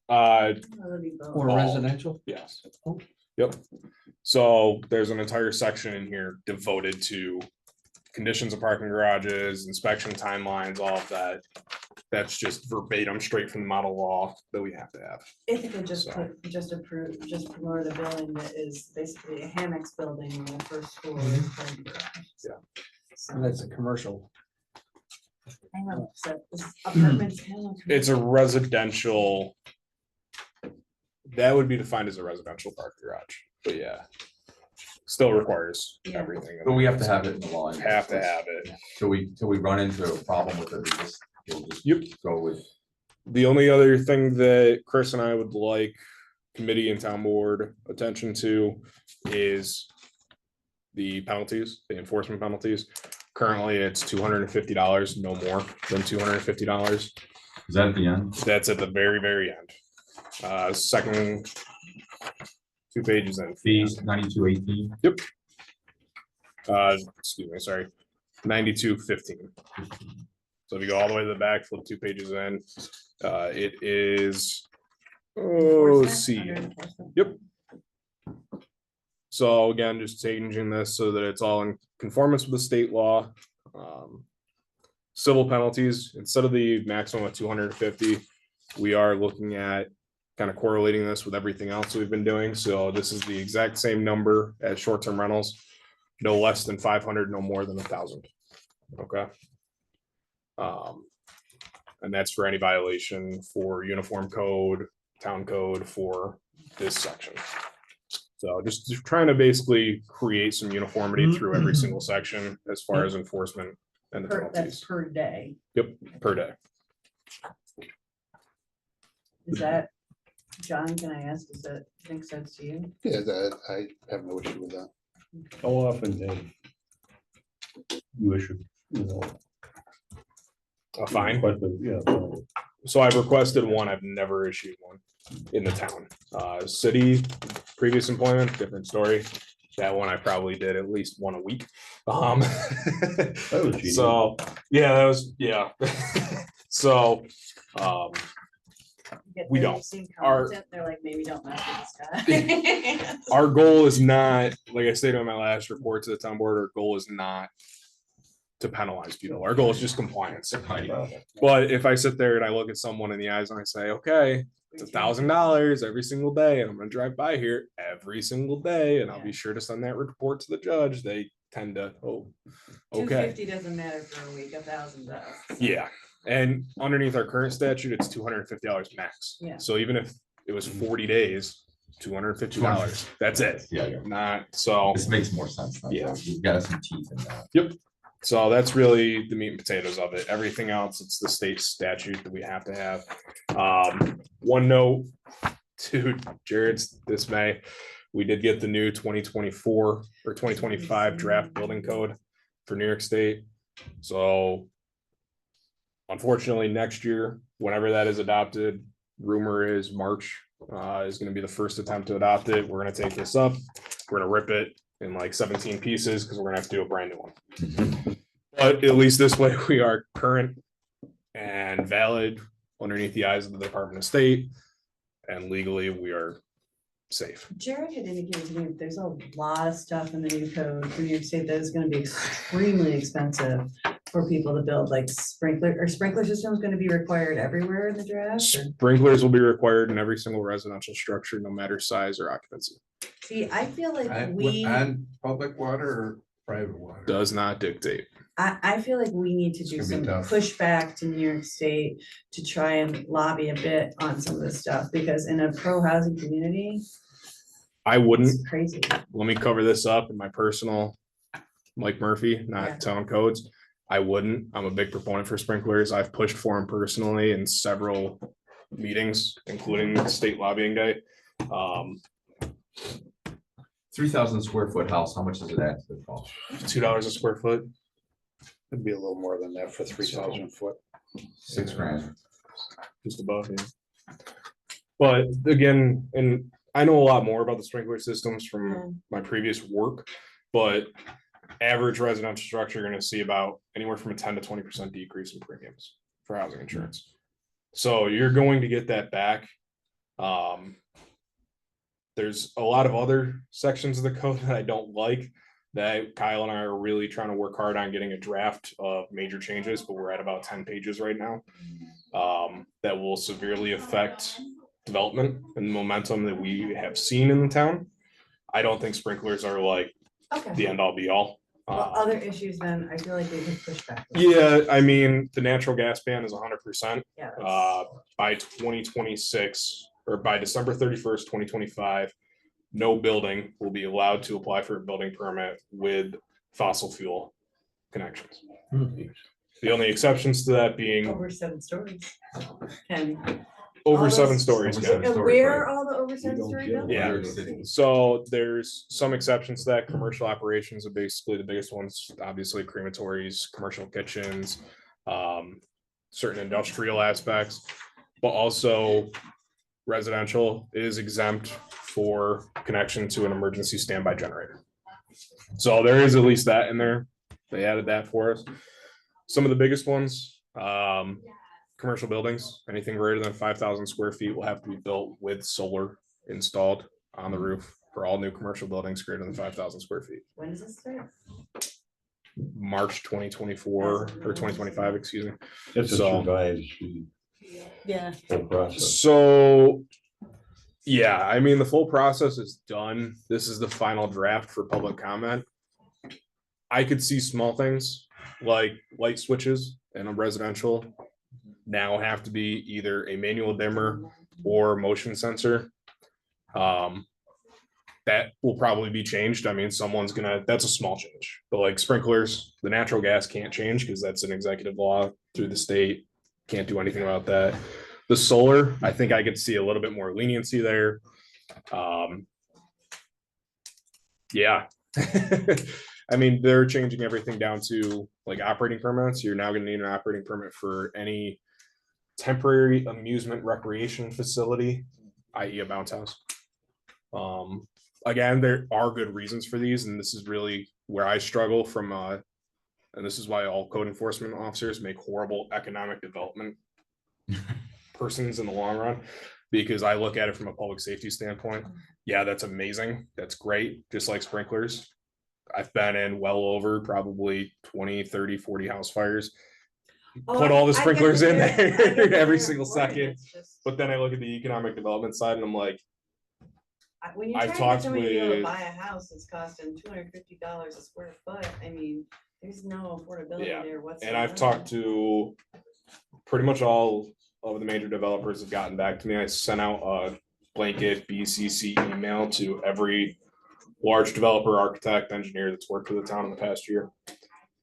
That'd be both.
Or
Oh.
residential?
yes. Yep. So there's an entire section in here devoted to conditions of parking garages, inspection timelines, all of that. That's just verbatim straight from the model law that we have to have.
If you could just
So.
put, just promote a building that is basically a Hammocks building in the first floor. is parking garage.
Yeah.
So,
And that's a commercial.
I know, so this apartments. and
It's a residential. That would be defined as a residential parking garage, but yeah. Still requires
Yeah.
everything.
But we have to have it in the law.
Have to have it.
Till we run into a problem with it, we'll just
Yep.
go with.
The only other thing that Chris and I would like committee and town board attention to is the penalties, the enforcement penalties. Currently, it's $250, no more than $250.
Is that at the end?
That's at the very, very end. Second 2 pages in.
Fees 9218.
Excuse me, sorry, 9215. So if you go all the way to the back, flip 2 pages in, it is, oh, let's see.
Under enforcement.
Yep. So again, just changing this so that it's all in conformance with the state law. Civil penalties, instead of the maximum of 250, we are looking at kind of correlating this with everything else we've been doing. So this is the exact same number as short-term rentals, no less than 500, no more than 1,000. Okay. And that's for any violation for uniform code, town code for this section. So just trying to basically create some uniformity through every single section as far as enforcement and the
That's
penalties.
per day.
Yep, per day.
Is that, John, can I ask, does that make sense to you?
Yeah, that, I have no issue with that.
How often you issue,
A fine.
but, yeah, well,
So I've requested one. I've never issued one in the town. City, previous employment, different story. That one I probably did at least one a week.
that was cheating.
So, yeah, that was, yeah. So,
Get
We
there,
don't.
you seem
Our-
competent, they're like, maybe don't mess with this guy.
our goal is not, like I stated on my last report to the town board, our goal is not to penalize people. Our goal is just compliance. But if I sit there and I look at someone in the eyes and I say, okay, it's $1,000 every single day, and I'm gonna drive by here every single day, and I'll be sure to send that report to the judge, they tend to, oh, okay.
250 doesn't matter for a week, 1,000 does.
Yeah, and underneath our current statute, it's $250 max.
Yeah.
So even if it was 40 days, $250, that's it.
Yeah, yeah.
Not, so,
This makes more sense. now.
Yeah.
You've got some teeth in that.
So that's really the meat and potatoes of it. Everything else, it's the state statute that we have to have. One note to Jared's dismay, we did get the new 2024 or 2025 draft building code for New York State. So unfortunately, next year, whenever that is adopted, rumor is March is going to be the first attempt to adopt it. We're going to take this up. We're going to rip it in like 17 pieces because we're going to have to do a brand new one. But at least this way we are current and valid underneath the eyes of the Department of State, and legally we are safe.
Jared had indicated to me that there's a lot of stuff in the new code for New York State that is gonna be extremely expensive for people to build, like sprinkler systems gonna be required everywhere in the draft? Or-
Sprinklers will be required in every single residential structure, no matter size or occupancy.
See, I feel like
And public water or private water?
Does not dictate.
I feel like we need to
It's
do
gonna be
some
tough.
pushback to New York State to try and lobby a bit on some of this stuff, because in a pro-housing community,
I wouldn't.
it's crazy.
Let me cover this up in my personal, Mike Murphy,
Yeah.
not town codes. I wouldn't. I'm a big proponent for sprinklers. I've pushed for them personally in several meetings, including the state lobbying day.
3,000 square foot house, how much does it add to the cost?
$2 a square foot.
It'd be a little more than that for 3,000 foot.
$6,000.
Just above here. But again, and I know a lot more about the sprinkler systems from my previous work, but average residential structure, you're gonna see about anywhere from a 10 to 20% decrease in premiums for housing insurance. So you're going to get that back. There's a lot of other sections of the code that I don't like, that Kyle and I are really trying to work hard on getting a draft of major changes, but we're at about 10 pages right now. That will severely affect development and momentum that we have seen in the town. I don't think sprinklers are like
Okay.
the end all be all.
Well, other issues then, I feel like we could push back.
Yeah, I mean, the natural gas ban is 100%.
Yeah, that's-
By 2026, or by December 31st, 2025, no building will be allowed to apply for a building permit with fossil fuel connections. The only exceptions to that being
Over 7 stories. And
over
all
7
those-
stories.
Over
Ken.
7 stories,
where
right.
are all the over 7-story buildings?
Yeah.
New York City.
So there's some exceptions to that. Commercial operations are basically the biggest ones, obviously crematories, commercial kitchens, certain industrial aspects, but also residential is exempt for connection to an emergency standby generator. So there is at least that in there. They added that for us. Some of the biggest ones, commercial buildings, anything greater than 5,000 square feet will have to be built with solar installed on the roof for all new commercial buildings greater than 5,000 square feet.
When does this start?
March 2024 or 2025, excuse me.
It's a
So-
survives
Yeah.
the whole process.
So, yeah, I mean, the full process is done. This is the final draft for public comment. I could see small things like light switches in a residential now have to be either a manual dimmer or motion sensor. That will probably be changed. I mean, that's a small change, but like sprinklers, the natural gas can't change because that's an executive law through the state. Can't do anything about that. The solar, I think I could see a little bit more leniency there. Yeah. I mean, they're changing everything down to like operating permits. You're now gonna need an operating permit for any temporary amusement recreation facility, i.e. a bounce house. Again, there are good reasons for these, and this is really where I struggle from, and this is why all code enforcement officers make horrible economic development persons in the long run, because I look at it from a public safety standpoint. Yeah, that's amazing. That's great. Just like sprinklers. I've been in well over probably 20, 30, 40 house fires. Put all the sprinklers in there every single second. But then I look at the economic development side and I'm like,
When you're
I've
trying to
talked
get somebody to be able to
with-
buy a house that's costing $250 a square foot, I mean, there's no affordability
Yeah,
there whatsoever.
and I've talked to pretty much all of the major developers have gotten back to me. I sent out a blanket BCC email to every large developer, architect, engineer that's worked for the town in the past year.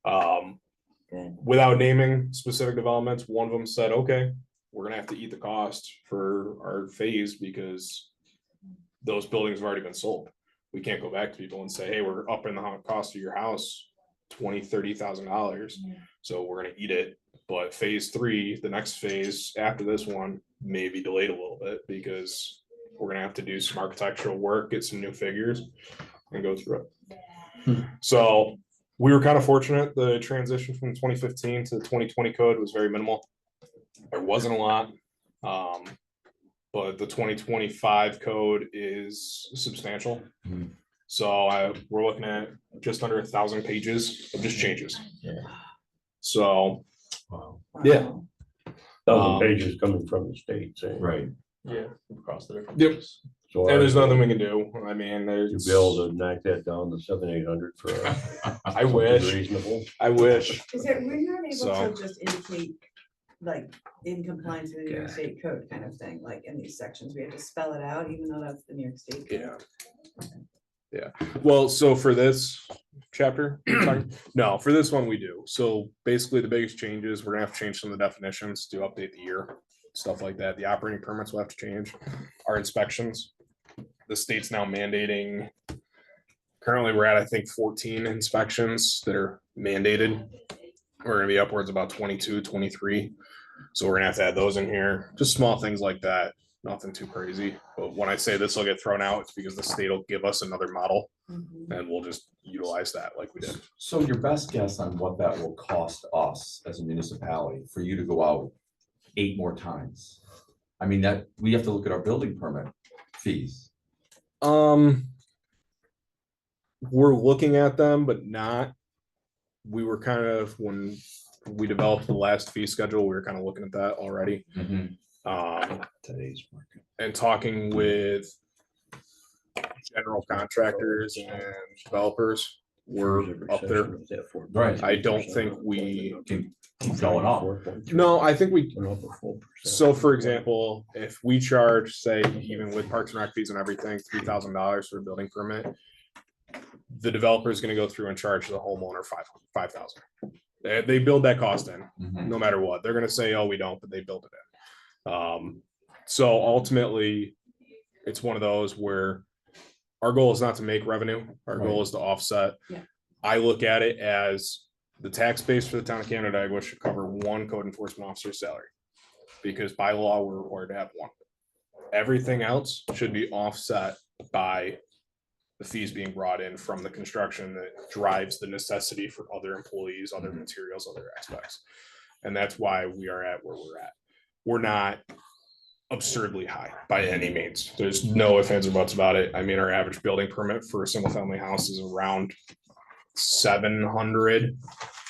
Good.
Without naming specific developments, one of them said, okay, we're gonna have to eat the cost for our phase because those buildings have already been sold. We can't go back to people and say, hey, we're upping the cost of your house $20,000-$30,000. So we're gonna eat it. But phase 3, the next phase after this one, may be delayed a little bit because we're gonna have to do some architectural work, get some new figures, and go through it. So we were kind of fortunate. The transition from 2015 to the 2020 code was very minimal. There wasn't a lot. But the 2025 code is substantial. So we're looking at just under 1,000 pages of just changes. So, yeah.
1,000 pages coming from the state, saying.
Right.
Yeah, across the different.
Yep.
So
And there's nothing we can do. I mean,
You
there's.
be able to knock that down to 700-800 for.
I
something
wish.
Reasonable.
I wish.
Is it, we're not able
So-
to just indicate, like, in compliance with the New York State code kind of thing, like in these sections, we have to spell it out, even though that's the New York State code?
Yeah. Well, so for this chapter, no, for this one we do. So basically the biggest changes, we're gonna have to change some of the definitions to update the year, stuff like that. The operating permits will have to change. Our inspections, the state's now mandating, currently we're at, I think, 14 inspections that are mandated. We're gonna be upwards about 22, 23. So we're gonna have to add those in here, just small things like that. Nothing too crazy, but when I say this will get thrown out, it's because the state will give us another model and we'll just utilize that like we did.
So your best guess on what that will cost us as a municipality for you to go out 8 more times? I mean, that, we have to look at our building permit fees.
We're looking at them, but not, we were kind of, when we developed the last fee schedule, we were kind of looking at that already.
Today's market.
And talking with general contractors and developers, we're up there.
Right.
I don't think we
Can keep going up.
No, I think we, so for example, if we charge, say, even with Parks and Rec fees and everything, $3,000 for a building permit, the developer is gonna go through and charge the homeowner $5,000. They build that cost in, no matter what. They're gonna say, oh, we don't, but they build it in. So ultimately, it's one of those where our goal is not to make revenue. Our goal is to offset.
Yeah.
I look at it as the tax base for the town of Canandaigua should cover one code enforcement officer's salary. Because by law, we're required to have one. Everything else should be offset by the fees being brought in from the construction that drives the necessity for other employees, other materials, other aspects. And that's why we are at where we're at. We're not absurdly high by any means. There's no ifs, ands, or buts about it. I mean, our average building permit for a single family house is around 700.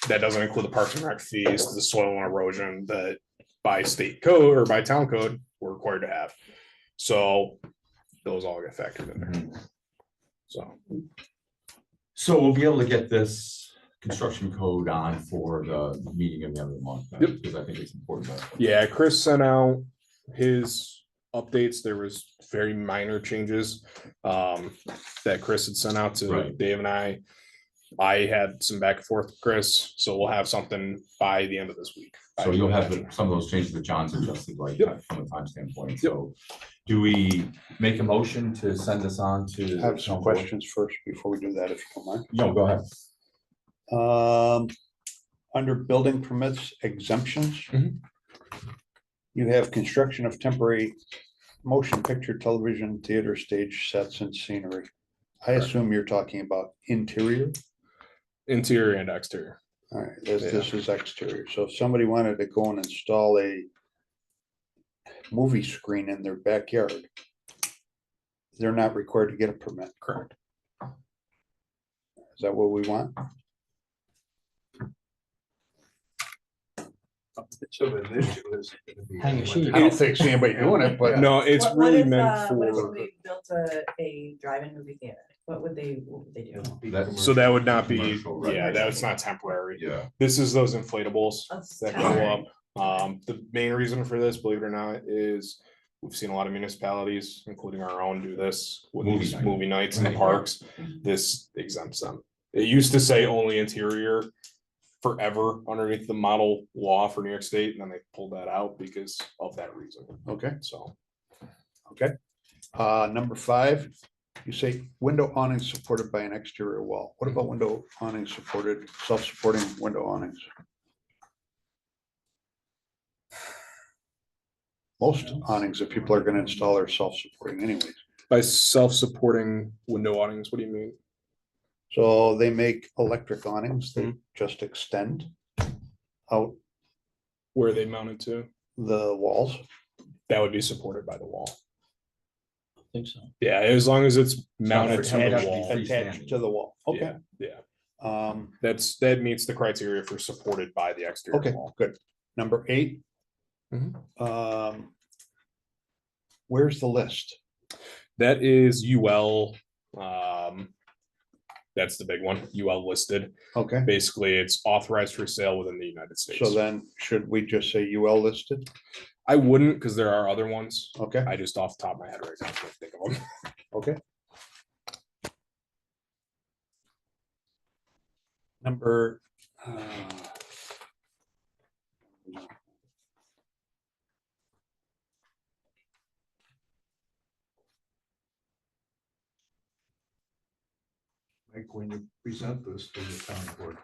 That doesn't include the parks and rec fees, the soil and erosion that by state code or by town code, we're required to have. So those all get factored in there.
So we'll be able to get this construction code on for the meeting of the other month. Because I think it's important.
Yeah, Chris sent out his updates. There was very minor changes that Chris had sent out to Dave and I. I had some back and forth with Chris, so we'll have something by the end of this week.
So you'll have some of those changes that John's adjusted, like from a time standpoint. So do we make a motion to send this on to?
I have some questions first before we do that, if you don't mind.
No, go ahead.
Under building permits exemptions. You have construction of temporary motion picture, television, theater, stage sets and scenery. I assume you're talking about interior.
Interior and exterior.
All right, this is exterior. So if somebody wanted to go and install a movie screen in their backyard, they're not required to get a permit.
Correct.
Is that what we want?
Hang a sheet.
I don't think see anybody doing it, but
No, it's
What
really
if,
meant
what if
for,
somebody built a drive-in movie theater? What would they do?
so that would not be,
Commercial, right?
yeah, that's not temporary.
Yeah.
This is those inflatables
That's
that go
temporary.
up. The main reason for this, believe it or not, is we've seen a lot of municipalities, including our own, do this with
Movie
these
night.
movie nights in the
Right.
parks. This exempts them. It used to say only interior forever underneath the model law for New York State, and then they pulled that out because of that reason.
Okay,
So
okay. Number 5, you say window awnings supported by an exterior wall. What about window awnings supported, self-supporting window awnings? Most awnings that people are gonna install are self-supporting anyways.
by self-supporting window awnings, what do you mean?
So they make electric awnings, they just extend out
Where are they mounted to?
the walls.
That would be supported by the wall.
I think so.
Yeah, as long as it's mounted to
Attached-
the wall.
Attached to the wall. Okay.
Yeah,
Um,
that meets the criteria for supported by the exterior
okay,
wall.
good. Number 8.
Mhm.
Where's the list?
That is UL. That's the big one, UL listed.
Okay,
Basically, it's authorized for sale within the United States.
so then should we just say UL listed?
I wouldn't, because there are other ones.
Okay,
I just off the top of my head right now can't think of them.
okay. Number.
Like when you present this to the town board.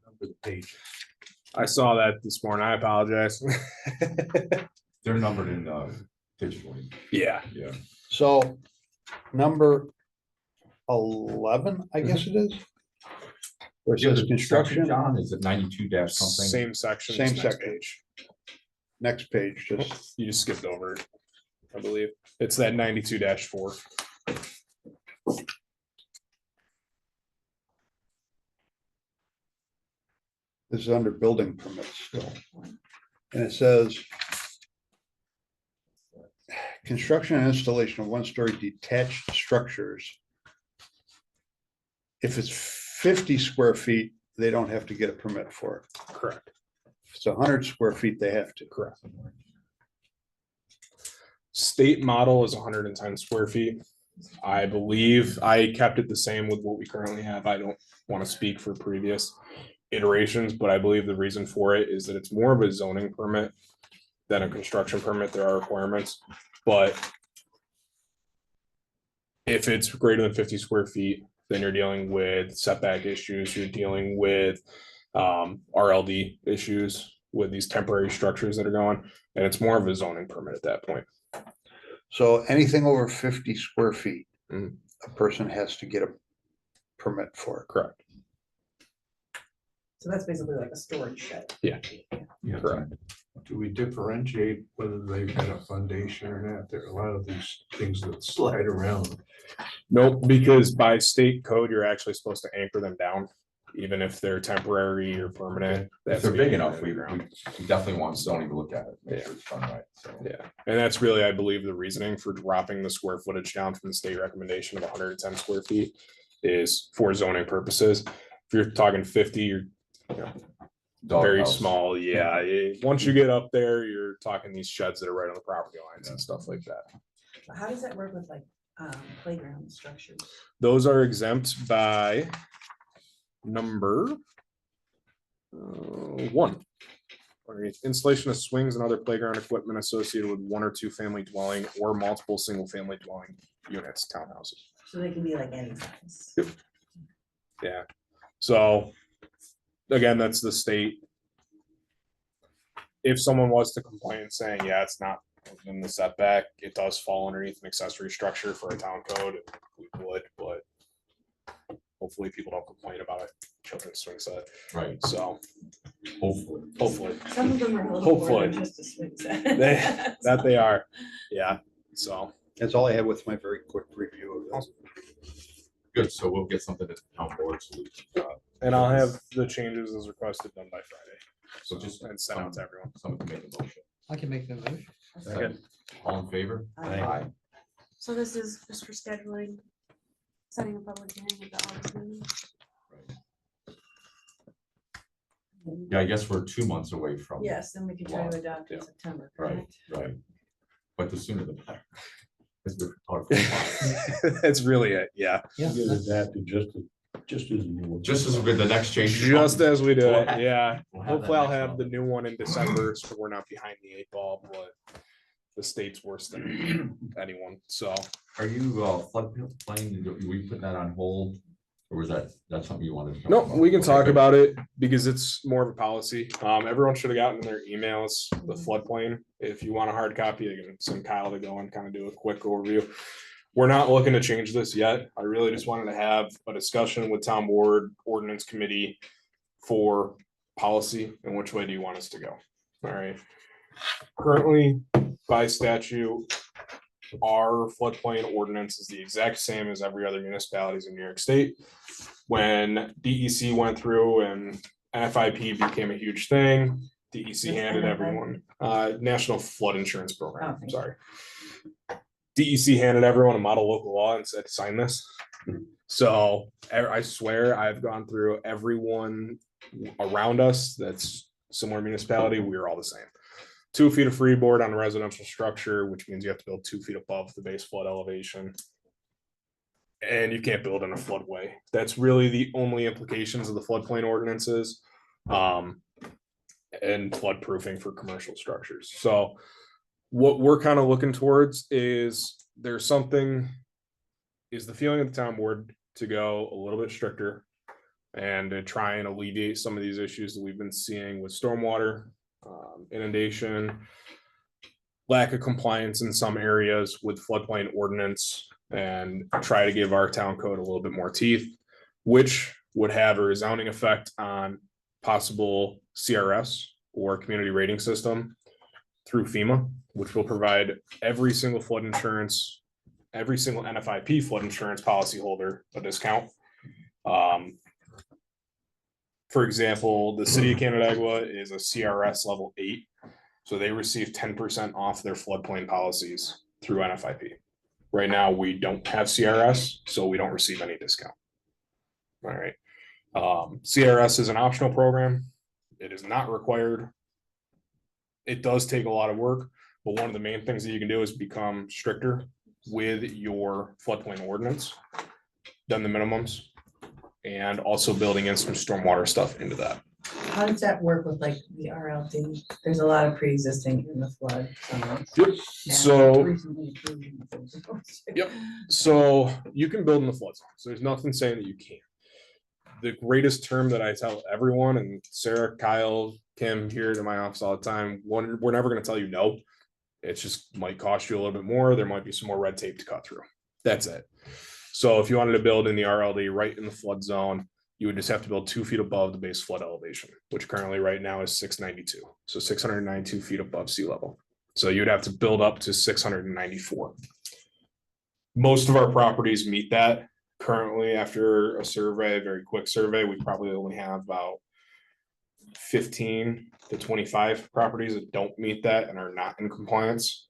Number the page.
I saw that this morning. I apologize.
They're numbered in digitally.
Yeah.
So, number 11, I guess it is. Where it says construction,
John, is it 92 dash something?
Same section.
Same
next
section.
page.
next page, just,
You just skipped over it, I believe. It's that 92-4.
this is under building permits still. And it says. Construction and installation of one-story detached structures. If it's 50 square feet, they don't have to get a permit for it.
Correct.
If it's 100 square feet, they have to.
Correct. State model is 110 square feet. I believe I kept it the same with what we currently have. I don't want to speak for previous iterations, but I believe the reason for it is that it's more of a zoning permit than a construction permit. There are requirements, but if it's greater than 50 square feet, then you're dealing with setback issues. You're dealing with RLD issues with these temporary structures that are going, and it's more of a zoning permit at that point.
So anything over 50 square feet,
Mhm.
a person has to get a permit for it.
Correct.
So that's basically like a storage shed.
Yeah.
Yeah.
Correct.
Do we differentiate whether they've got a foundation or not? There are a lot of these things that slide around.
Nope, because by state code, you're actually supposed to anchor them down, even if they're temporary or permanent.
If they're big enough, we definitely want zoning to look at it. Make sure it's done right. So.
Yeah, and that's really, I believe, the reasoning for dropping the square footage down from the state recommendation of 110 square feet is for zoning purposes. If you're talking 50, you're very
Doghouse.
small. Yeah, once you get up there, you're talking these sheds that are right on the property lines and stuff like that.
How does that work with like playground structures?
Those are exempt by number 1. Underneath, installation of swings and other playground equipment associated with 1 or 2 family dwelling or multiple single family dwelling units, townhouses.
So they can be like any size.
Yeah, so again, that's the state. If someone was to complain saying, yeah, it's not within the setback, it does fall underneath an accessory structure for a town code, we would, but hopefully people don't complain about it, children's swing set,
Right,
so
hopefully.
Some of them are a little more
Hopefully.
than just a swing set.
that they are, yeah, so.
That's all I have with my very quick review of this.
Good, so we'll get something to the town board. So we,
And I'll have the changes as requested done by Friday.
So just
And sent out to everyone.
someone can make a motion.
I can make the motion.
Second.
All in favor?
Aye.
So this is just for scheduling, setting a public hearing at the August meeting.
Yeah, I guess we're 2 months away from.
Yes, then we can try to adopt in
Yeah.
September,
Right,
correct?
right. But the sooner the better. 'Cause we're talking about-
That's really it, yeah.
Yeah.
Get adapted just
Just as new.
Just as good, the next change.
Just as we do
We'll
it,
have-
yeah.
we'll have that
Hopefully I'll
next
have
one.
the new one in December, so we're not behind the 8 ball, but the state's worse than anyone, so.
Are you floodplain, were you putting that on hold? Or was that's something you wanted to? talk
No,
about?
we can
Okay,
talk
good.
about it because it's more of a policy. Everyone should have gotten in their emails, the floodplain. If you want a hard copy, you can send Kyle to go and kind of do a quick overview. We're not looking to change this yet. I really just wanted to have a discussion with town board, ordinance committee for policy and which way do you want us to go? All right. Currently, by statute, our floodplain ordinance is the exact same as every other municipalities in New York State. When DEC went through and NFIP became a huge thing, DEC handed everyone, National Flood Insurance Program,
Okay.
sorry. DEC handed everyone a model local law and said, sign this. So I swear I've gone through everyone around us that's similar municipality, we're all the same. 2 feet of freeboard on a residential structure, which means you have to build 2 feet above the base flood elevation. And you can't build in a floodway. That's really the only implications of the floodplain ordinances. And flood proofing for commercial structures. So what we're kind of looking towards is the feeling of the town board to go a little bit stricter and to try and alleviate some of these issues that we've been seeing with stormwater, inundation, lack of compliance in some areas with floodplain ordinance, and try to give our town code a little bit more teeth, which would have a resounding effect on possible CRS or community rating system through FEMA, which will provide every single flood insurance, every single NFIP flood insurance policyholder a discount. For example, the city of Canandaigua is a CRS level 8, so they receive 10% off their floodplain policies through NFIP. Right now, we don't have CRS, so we don't receive any discount. All right. CRS is an optional program. It is not required. It does take a lot of work, but one of the main things that you can do is become stricter with your floodplain ordinance than the minimums, and also building in some stormwater stuff into that.
How does that work with like the RLD? There's a lot of pre-existing in the flood.
Yep. So,
Recently approved in the flood zone.
yep. So you can build in the flood zone. So there's nothing saying that you can't. The greatest term that I tell everyone, and Sarah, Kyle, Kim here to my office all the time, we're never going to tell you no. It just might cost you a little bit more. There might be some more red tape to cut through. That's it. So if you wanted to build in the RLD right in the flood zone, you would just have to build 2 feet above the base flood elevation, which currently right now is 692. So 692 feet above sea level. So you'd have to build up to 694. Most of our properties meet that. Currently, after a survey, a very quick survey, we probably only have about 15 to 25 properties that don't meet that and are not in compliance.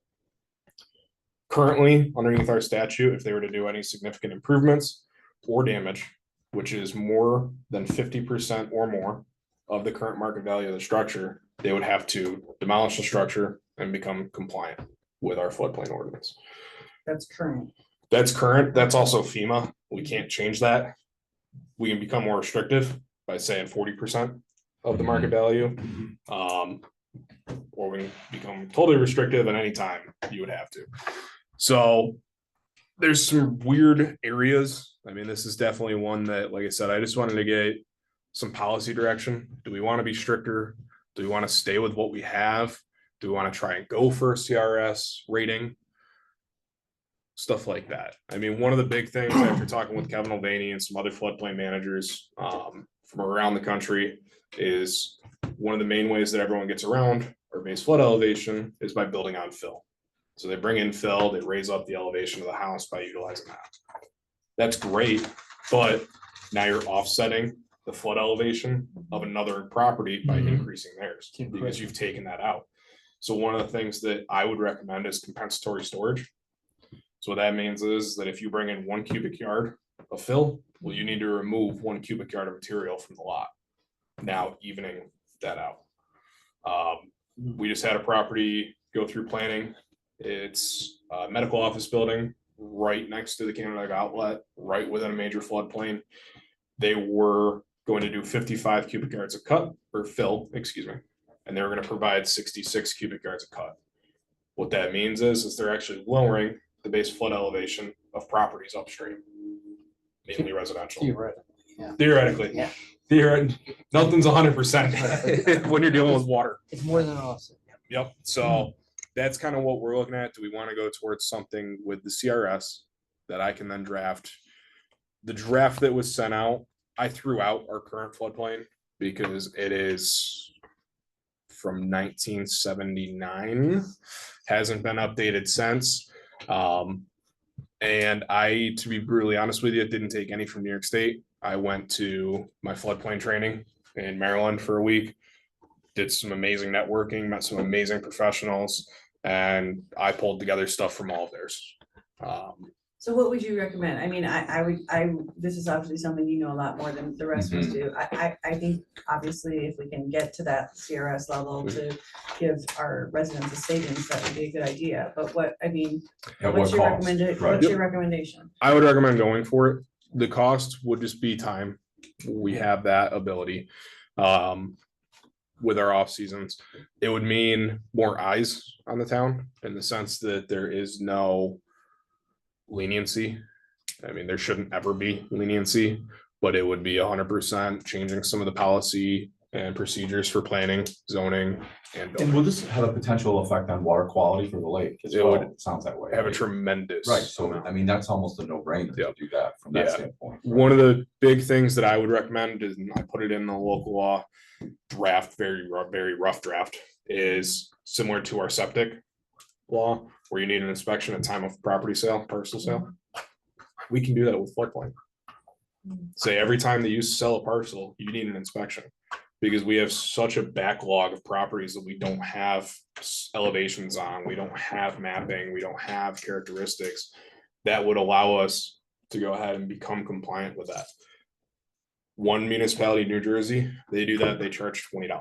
Currently, underneath our statute, if they were to do any significant improvements or damage, which is more than 50% or more of the current market value of the structure, they would have to demolish the structure and become compliant with our floodplain ordinance.
That's current.
That's current. That's also FEMA. We can't change that. We can become more restrictive by saying 40% of the market value. Or we can become totally restrictive at any time you would have to. So there's some weird areas. I mean, this is definitely one that, like I said, I just wanted to get some policy direction. Do we want to be stricter? Do we want to stay with what we have? Do we want to try and go for a CRS rating? Stuff like that. I mean, one of the big things after talking with Kevin Mulvaney and some other floodplain managers from around the country is one of the main ways that everyone gets around our base flood elevation is by building on fill. So they bring in fill, they raise up the elevation of the house by utilizing that. That's great, but now you're offsetting the flood elevation of another property by increasing theirs because you've taken that out. So one of the things that I would recommend is compensatory storage. So what that means is that if you bring in 1 cubic yard of fill, well, you need to remove 1 cubic yard of material from the lot. Now evening that out. We just had a property go through planning. It's a medical office building right next to the Canandaigua outlet, right within a major floodplain. they were going to do 55 cubic yards of cut or fill, excuse me, and they were going to provide 66 cubic yards of cut. What that means is they're actually lowering the base flood elevation of properties upstream, mainly residential. Theoretically,
Yeah.
Nothing's 100% when you're dealing with water.
It's more than awesome.
Yep. So that's kind of what we're looking at. Do we want to go towards something with the CRS that I can then draft? The draft that was sent out, I threw out our current floodplain because it is from 1979, hasn't been updated since. And to be brutally honest with you, it didn't take any from New York State. I went to my floodplain training in Maryland for a week, did some amazing networking, met some amazing professionals, and I pulled together stuff from all of theirs.
So what would you recommend? I mean, this is obviously something you know a lot more than the rest of us do. I think obviously if we can get to that CRS level to give our residents a savings, that would be a good idea. But what's your recommendation?
I would recommend going for it. The cost would just be time. We have that ability. With our off seasons, it would mean more eyes on the town in the sense that there is no leniency. I mean, there shouldn't ever be leniency, but it would be 100% changing some of the policy and procedures for planning, zoning, and
And
building.
will this have a potential effect on water quality for the lake as
It
well?
would
It sounds that way.
Have a
right?
tremendous.
Right, so
amount.
I mean, that's almost a no-brainer to
Yep.
do that from that
Yeah.
standpoint.
One of the big things that I would recommend is, and I put it in the local law draft, very rough draft, is similar to our septic law, where you need an inspection at time of property sale, parcel sale. We can do that with floodplain. Say every time that you sell a parcel, you need an inspection, because we have such a backlog of properties that we don't have elevations on, we don't have mapping, we don't have characteristics that would allow us to go ahead and become compliant with that. One municipality in New Jersey, they do that, they charge $20.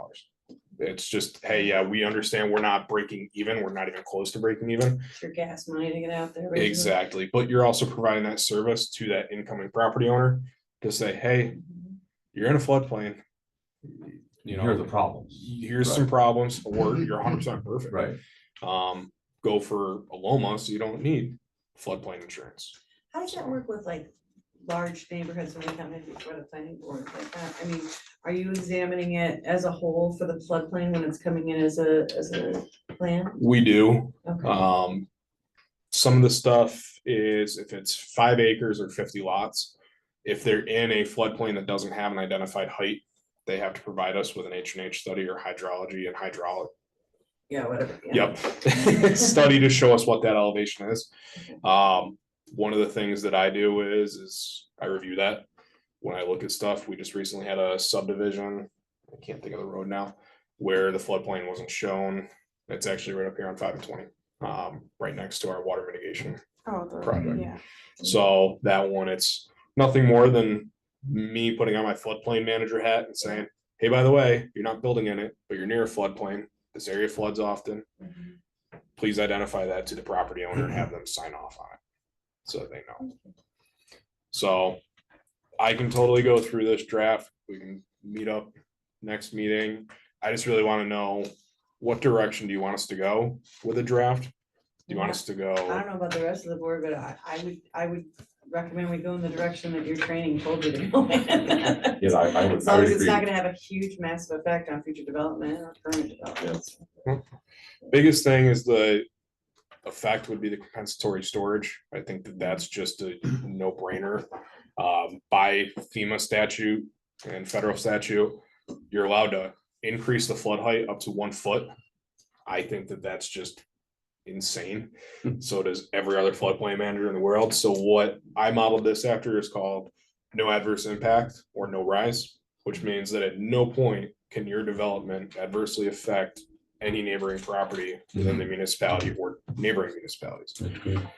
It's just, hey, yeah, we understand we're not breaking even, we're not even close to breaking even.
It's your gas money to get out there. basically.
Exactly, but you're also providing that service to that incoming property owner to say, hey, you're in a floodplain. You
Here are the
know,
problems.
here's some problems, or you're 100% perfect.
Right.
Go for a Loma, so you don't need floodplain insurance.
How does that work with like large neighborhoods when we come in before the planning board like that? I mean, are you examining it as a whole for the floodplain when it's coming in as a plan?
We do.
Okay.
Some of the stuff is if it's 5 acres or 50 lots, if they're in a floodplain that doesn't have an identified height, they have to provide us with an H&H study or hydrology and hydraulic.
Yeah, whatever. yeah.
Yep. Study to show us what that elevation is. One of the things that I do is I review that. When I look at stuff, we just recently had a subdivision, I can't think of the road now, where the floodplain wasn't shown. It's actually right up here on 5 and 20, right next to our water mitigation project.
Yeah.
So that one, it's nothing more than me putting on my floodplain manager hat and saying, hey, by the way, you're not building in it, but you're near a floodplain. This area floods often. Please identify that to the property owner and have them sign off on it, so that they know. So I can totally go through this draft. We can meet up next meeting. I just really want to know, what direction do you want us to go with a draft? Do you want us to go?
I don't know about the rest of the board, but I would recommend we go in the direction that your training told you to go in.
Yes, I would.
As long as it's not gonna have a huge massive effect on future development or current development.
Biggest thing is the effect would be the compensatory storage. I think that that's just a no-brainer. By FEMA statute and federal statute, you're allowed to increase the flood height up to 1 foot. I think that that's just insane. So does every other floodplain manager in the world. So what I modeled this after is called no adverse impact or no rise, which means that at no point can your development adversely affect any neighboring property within the municipality or neighboring municipalities.
That's good.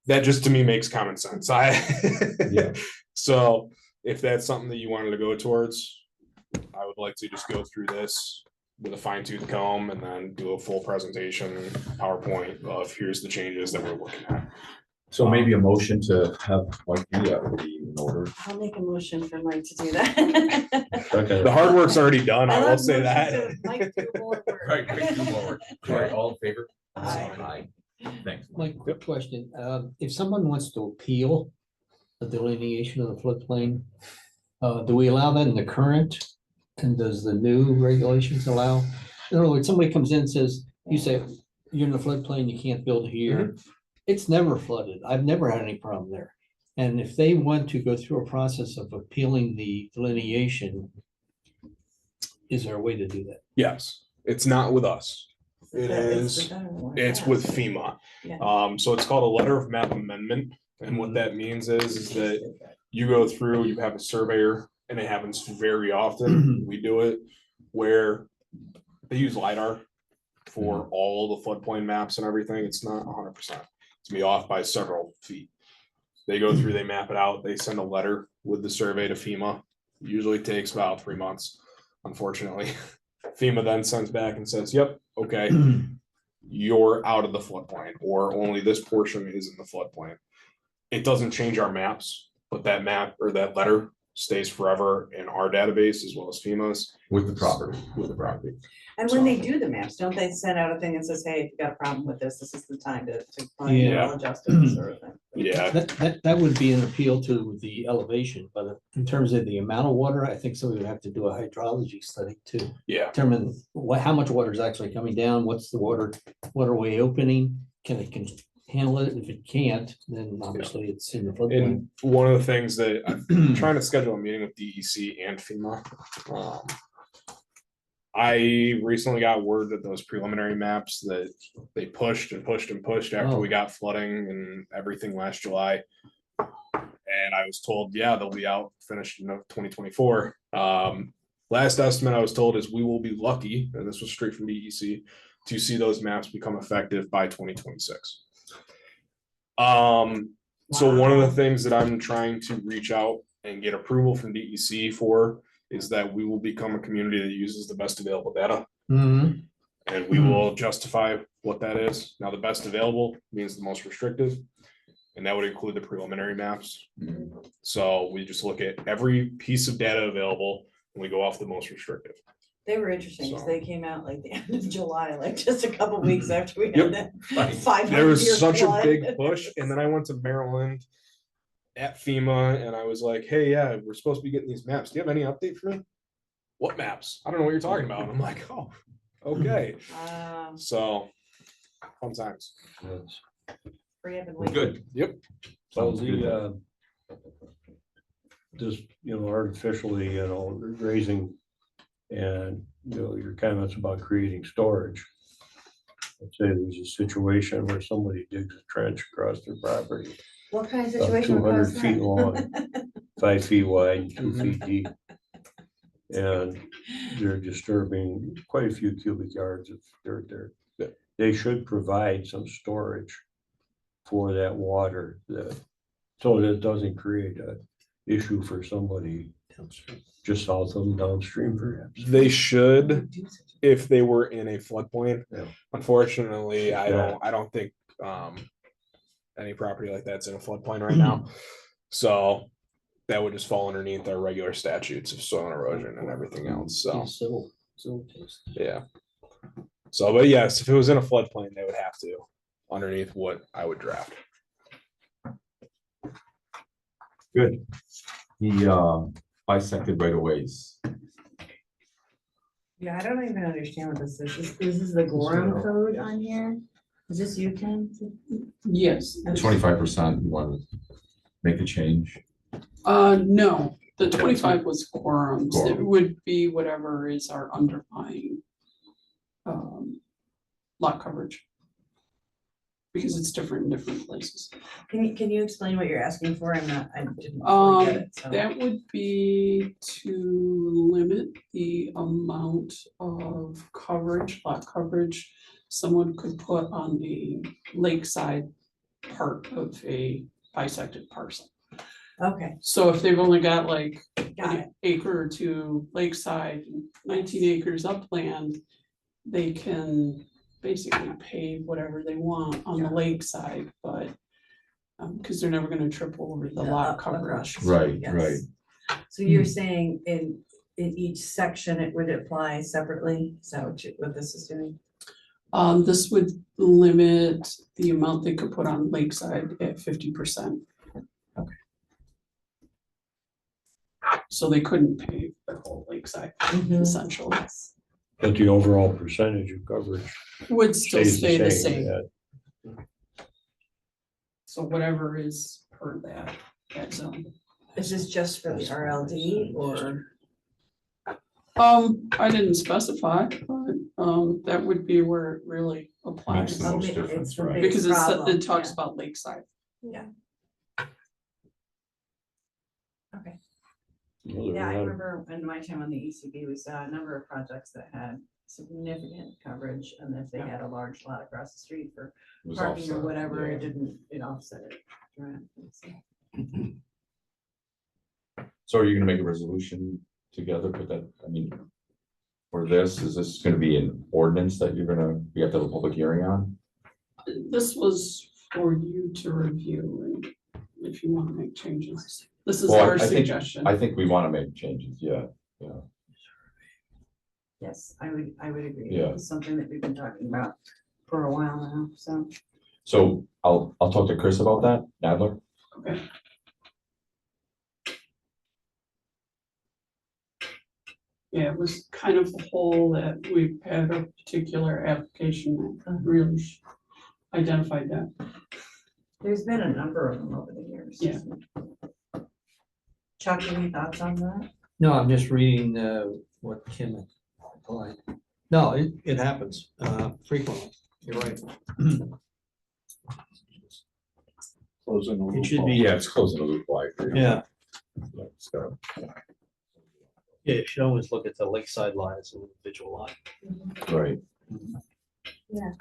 That just to me makes common sense.
Yeah.
So if that's something that you wanted to go towards, I would like to just go through this with a fine tooth comb and then do a full presentation PowerPoint of here's the changes that we're looking at.
So maybe a motion to have like the
in order.
I'll make a motion for Mike to do that.
Okay.
The hard work's already done, I will
love
say
motions,
that.
so Mike, do more work.
Right, Mike, do more work. All right, all in favor?
Aye.
Thanks.
My quick question, if someone wants to appeal the delineation of the floodplain, do we allow that in the current? And does the new regulations allow? In other words, somebody comes in and says, you say, you're in the floodplain, you can't build here. It's never flooded. I've never had any problem there. And if they want to go through a process of appealing the delineation, is there a way to do that?
Yes, it's not with us. It
It's the
is,
better one,
it's
yeah.
with FEMA.
Yeah.
So it's called a letter of map amendment. And what that means is that you go through, you have a surveyor, and it happens very often. We do it where they use LiDAR for all the floodplain maps and everything. It's not 100%. It's be off by several feet. They go through, they map it out, they send a letter with the survey to FEMA. Usually takes about 3 months, unfortunately. FEMA then sends back and says, yep, okay, you're out of the floodplain, or only this portion is in the floodplain. It doesn't change our maps, but that map or that letter stays forever in our database as well as FEMA's.
With the property.
With the property.
And when they do the maps, don't they send out a thing that says, hey, if you got a problem with this, this is the time to find it,
Yeah.
I'll adjust it, sort of thing.
Yeah,
That would be an appeal to the elevation, but in terms of the amount of water, I think somebody would have to do a hydrology study to
yeah.
determine how much water is actually coming down, what's the waterway opening, can it handle it? If it can't, then obviously it's in the floodplain.
And one of the things that I'm trying to schedule a meeting with DEC and FEMA. I recently got word that those preliminary maps that they pushed and pushed and pushed after we got flooding and everything last July. And I was told, yeah, they'll be out finished in 2024. Last estimate I was told is we will be lucky, and this was straight from DEC, to see those maps become effective by 2026. So one of the things that I'm trying to reach out and get approval from DEC for is that we will become a community that uses the best available data.
Mhm.
And we will justify what that is. Now, the best available means the most restrictive, and that would include the preliminary maps. So we just look at every piece of data available and we go off the most restrictive.
They were interesting, because
So-
they came out like the end of July, like just a couple weeks after we
Yep.
had that 500
There was
year
such a
flood.
big push, and then I went to Maryland at FEMA and I was like, hey, yeah, we're supposed to be getting these maps. Do you have any update for me? What maps? I don't know what you're talking about. And I'm like, oh, okay. So fun times.
Free up and
We're
wait.
good.
Yep.
So
Sounds good.
just, artificially, raising and, your comments about creating storage. Let's say there's a situation where somebody digs a trench across their property,
What kind of
about
situation? would
200
cause
feet
that?
long, 5 feet wide, and 2 feet deep. And they're disturbing quite a few cubic yards of dirt there. They should provide some storage for that water so that it doesn't create an issue for somebody just south of them downstream perhaps.
They should, if they were in a floodplain.
Yeah.
Unfortunately, I
Yeah.
don't think any property like that's in a floodplain right now. So that would just fall underneath our regular statutes of soil erosion and everything else. So
Civil case.
yeah. So, but yes, if it was in a floodplain, they would have to underneath what I would draft.
Good. The bisected right of ways.
Yeah, I don't even understand what this is. Is this the Gorham code on here? Is this you, Ken?
Yes.
25%, you want to make a change?
No, the 25 was quorums. It
Quorum.
would be whatever is our underlying lot coverage. Because it's different in different places.
Can you explain what you're asking for? I didn't fully get it. So.
That would be to limit the amount of coverage, lot coverage, someone could put on the lakeside part of a bisected parcel.
Okay,
So if they've only got like
got it.
an acre or two lakeside, 19 acres upland, they can basically pave whatever they want on the lakeside, but Because they're never gonna triple over the
The
lot
up across
coverage.
the street,
Right,
yes.
right.
So you're saying in each section, it would apply separately? Is that what this is doing?
This would limit the amount they could put on Lakeside at 50%.
Okay.
So they couldn't pave the whole Lakeside essentially.
But the overall percentage of coverage
Would still
stays
stay the
the
same.
same.
So whatever is per that zone.
Is this just for the RLD or?
I didn't specify, but, that would be where it really applies.
Makes the most
It's
difference,
the
right?
biggest
Because it's,
problem,
it talks
yeah.
about Lakeside.
Yeah. Okay.
Well, there's
Yeah, I
a lot of-
remember in my time on the ECB, we saw a number of projects that had significant coverage, and if they had a large lot across the street for
It was
parking or
offset,
whatever,
yeah.
it offset it. dramatically, so.
So are you gonna make a resolution together, put that, I mean, for this, is this gonna be an ordinance that we have to have a public hearing on?
This was for you to review and if you want to make changes. This is
Well,
our
I think-
suggestion.
I think we wanna make changes, yeah.
Yes, I would agree.
Yeah.
It's something that we've been talking about for a while now, so.
So I'll talk to Chris about that, Nadler.
Okay. Yeah, it was kind of a hole that we've had a particular application that really identified that.
There's been a number of them over the years.
Yeah.
Chuck, any thoughts on that?
No, I'm just reading what Kim applied. No, it happens frequently. You're right.
Closing the
It should
loophole.
be,
Yeah, it's closing the loop, I agree.
yeah,
Yeah, it's gotta-
yeah, you should always look at the lakeside lot as an individual lot.
Right.
Yeah.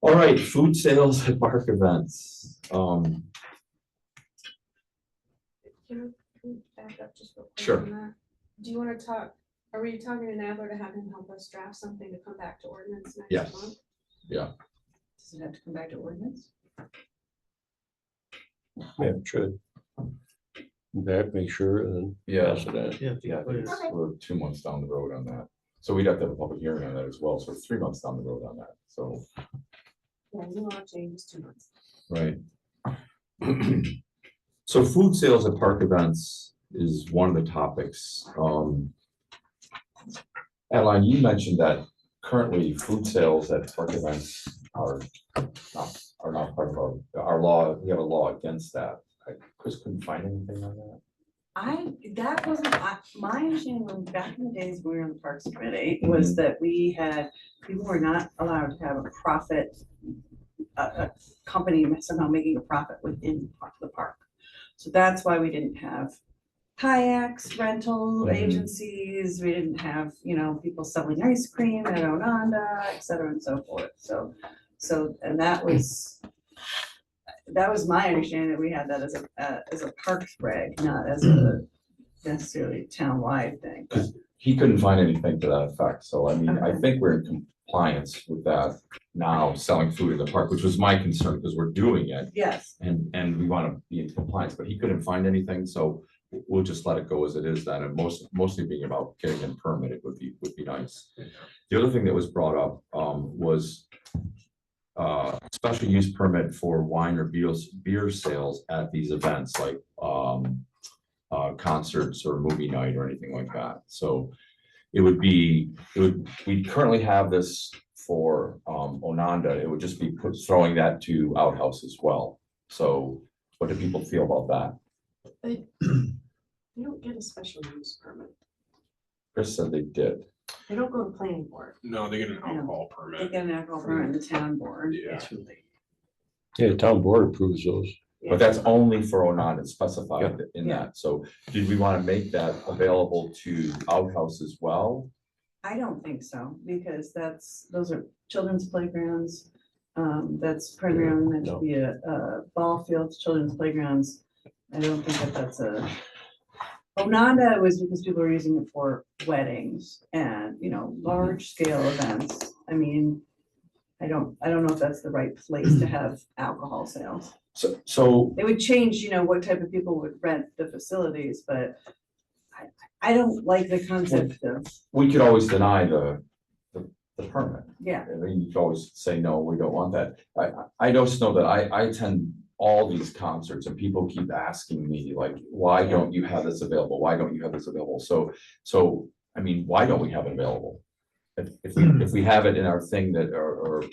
All right, food sales at park events.
Can we back up just real quick
Sure.
on that?
Do you want to talk, are we talking to Nadler to have him help us draft something to come back to ordinance next
Yes.
month?
Does it have to come back to ordinance?
Yeah, it should. Back, make sure, and then
Yeah.
pass it on.
Yeah.
Yeah, I think we're 2 months down the road on that. So we'd have to have a public hearing on that as well. So we're 3 months down the road on that. So,
Yeah, you want to change 2 months.
right. So food sales at park events is one of the topics. Adeline, you mentioned that currently food sales at park events are not part of our law. We have a law against that. Chris couldn't find anything on that.
That wasn't, my understanding when back in the days we were in the Parks Committee was that people were not allowed to have a profit, a company somehow making a profit within the park. So that's why we didn't have kayaks, rental
Mhm.
agencies, we didn't have, people selling ice cream at Ononda, et cetera and so forth. And that was my understanding, that we had that as a parks reg, not as a necessarily town-wide thing. but-
He couldn't find anything to that effect, so I mean, I think we're in compliance with that now, selling food in the park, which was my concern, because we're doing it.
Yes,
And we want to be in compliance, but he couldn't find anything, so we'll just let it go as it is then, and mostly being about getting them permitted would be nice. The other thing that was brought up, was special use permit for wine or beer sales at these events, like, concerts or movie night or anything like that. So we currently have this for, Ononda. It would just be throwing that to Outhouse as well. So what do people feel about that?
You don't get a special use permit.
Chris said they did.
They don't go to planning board.
No, they get an
I know.
alcohol
they
permit.
get an alcohol permit in the town board.
Yeah.
Yeah, town board approves those.
But that's only for Ononda, specified in that. So did we want to make that available to Outhouse as well?
I don't think so, because those are children's playgrounds. That's primarily meant to be a ball fields, children's playgrounds. I don't think that's Ononda was because people were using it for weddings and, large scale events. I mean, I don't know if that's the right place to have alcohol sales.
So
It would change, you know, what type of people would rent the facilities, but I don't like the concept of,
we could always deny the permit.
yeah.
I mean, you could always say, no, we don't want that. I just know that I attend all these concerts and people keep asking me like, why don't you have this available? Why don't you have this available? So, I mean, why don't we have it available? If we have it in our thing that, or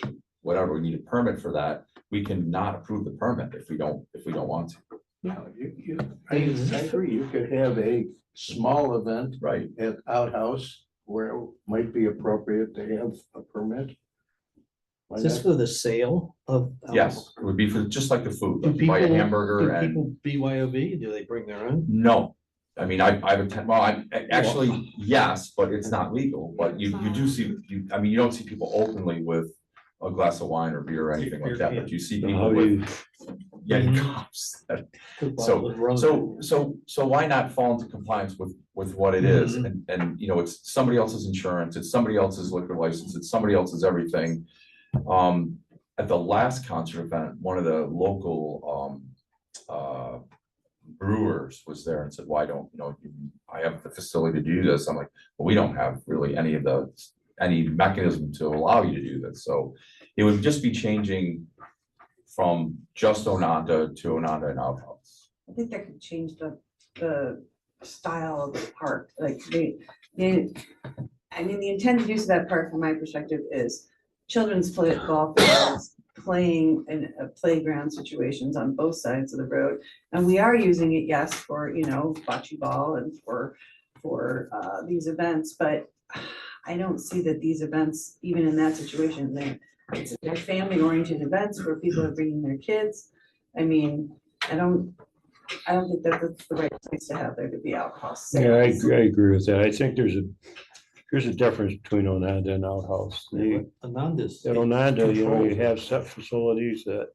whatever, we need a permit for that, we can not approve the permit if we don't want to.
No, I agree, you could have a small event
Right.
at outhouse where it might be appropriate to have a permit. Why
Is this
not?
for the sale of?
Yes, it would be for, just like the food,
Do
like you buy a
people-
hamburger
Do
and,
people BYOB, do they bring their own?
no. I mean, I've attended, well, actually, yes, but it's not legal, but you do see, I mean, you don't see people openly with a glass of wine or beer or anything like that, but you see
How
people
do you,
with, yeah,
Mhm.
cups.
Two
So-
bottles of rum.
So why not fall into compliance with what it is?
Mhm.
And, you know, it's somebody else's insurance, it's somebody else's liquor license, it's somebody else's everything. At the last concert event, one of the local, brewers was there and said, why don't, you know, I have the facility to do this. I'm like, well, we don't have really any mechanism to allow you to do this. So it would just be changing from just Ononda to Ononda and outhouse.
I think that could change the style of the park, like I mean, the intended use of that park from my perspective is children's golf fields, playing in playground situations on both sides of the road. And we are using it, yes, for, you know, bocce ball and for these events, but I don't see that these events, even in that situation, they're family-oriented events where people are bringing their kids. I mean, I don't think that that's the right place to have there to be alcohol
yeah, I
sales.
agree with that. I think there's a difference between Ononda and outhouse.
Ananda's.
At Ononda, you know, you have set facilities that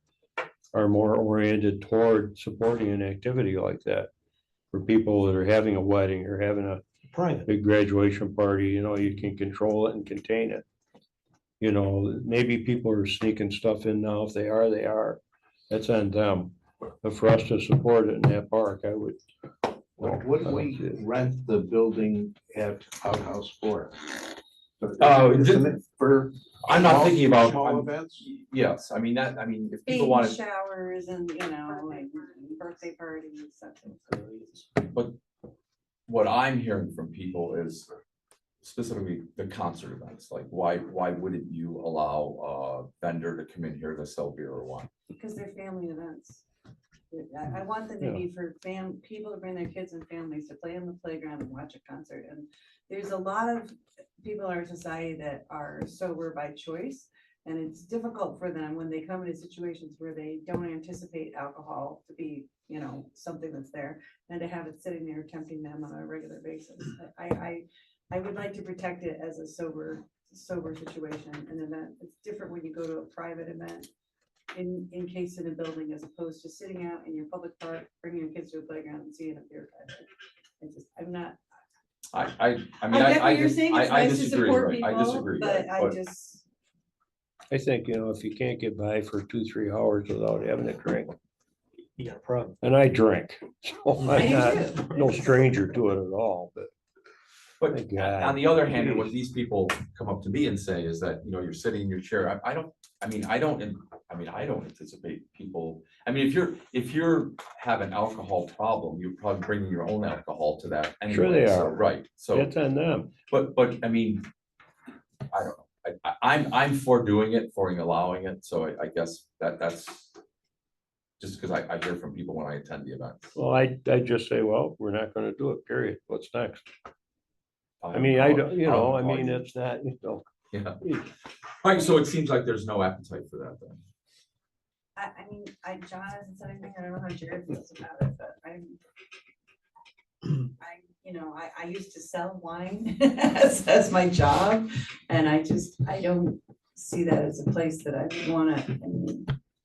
are more oriented toward supporting an activity like that. For people that are having a wedding or having a
Private.
big graduation party, you know, you can control it and contain it. You know, maybe people are sneaking stuff in now. If they are, that's on them. But for us to support it in that park, I would.
Would we rent the building at outhouse for?
Isn't
it for?
I'm not thinking about,
Small events?
yes, I mean, if people
Baby
want to,
showers and, you know, like birthday parties, such.
what I'm hearing from people is specifically the concert events, like why wouldn't you allow a vendor to come in here to sell beer or wine?
Because they're family events. I want them to be for people to bring their kids and families to play on the playground and watch a concert. And there's a lot of people in our society that are sober by choice. And it's difficult for them when they come into situations where they don't anticipate alcohol to be, you know, something that's there, and to have it sitting there tempting them on a regular basis. I would like to protect it as a sober situation, an event. It's different when you go to a private event in case in a building, as opposed to sitting out in your public park, bringing your kids to a playground and seeing a beer fest. I'm not.
I mean,
I get what you're saying. It's
I
nice to
disagree,
support
right? I
people,
disagree,
but
right?
I just.
I think, you know, if you can't get by for 2-3 hours without having a drink,
You got a problem.
and I drink, so
I
I'm
do
not
too.
no stranger to it at all, but.
But
Thank God.
on the other hand, what these people come up to me and say is that, you know, you're sitting in your chair. I don't anticipate people, I mean, if you're have an alcohol problem, you're probably bringing your own alcohol to that anyway.
Sure they
so,
are.
Right, so,
That's on them.
but I mean, I don't know. I'm for doing it, for allowing it, so I guess that's just because I hear from people when I attend the event.
Well, I just say, well, we're not gonna do it, period. What's next? I mean, I don't, you know, I mean, it's not, you know.
Yeah, right, so it seems like there's no appetite for that then.
I mean, John hasn't said anything. I don't know how Jared feels about it, but I used to sell wine as my job, and I don't see that as a place that I wanna.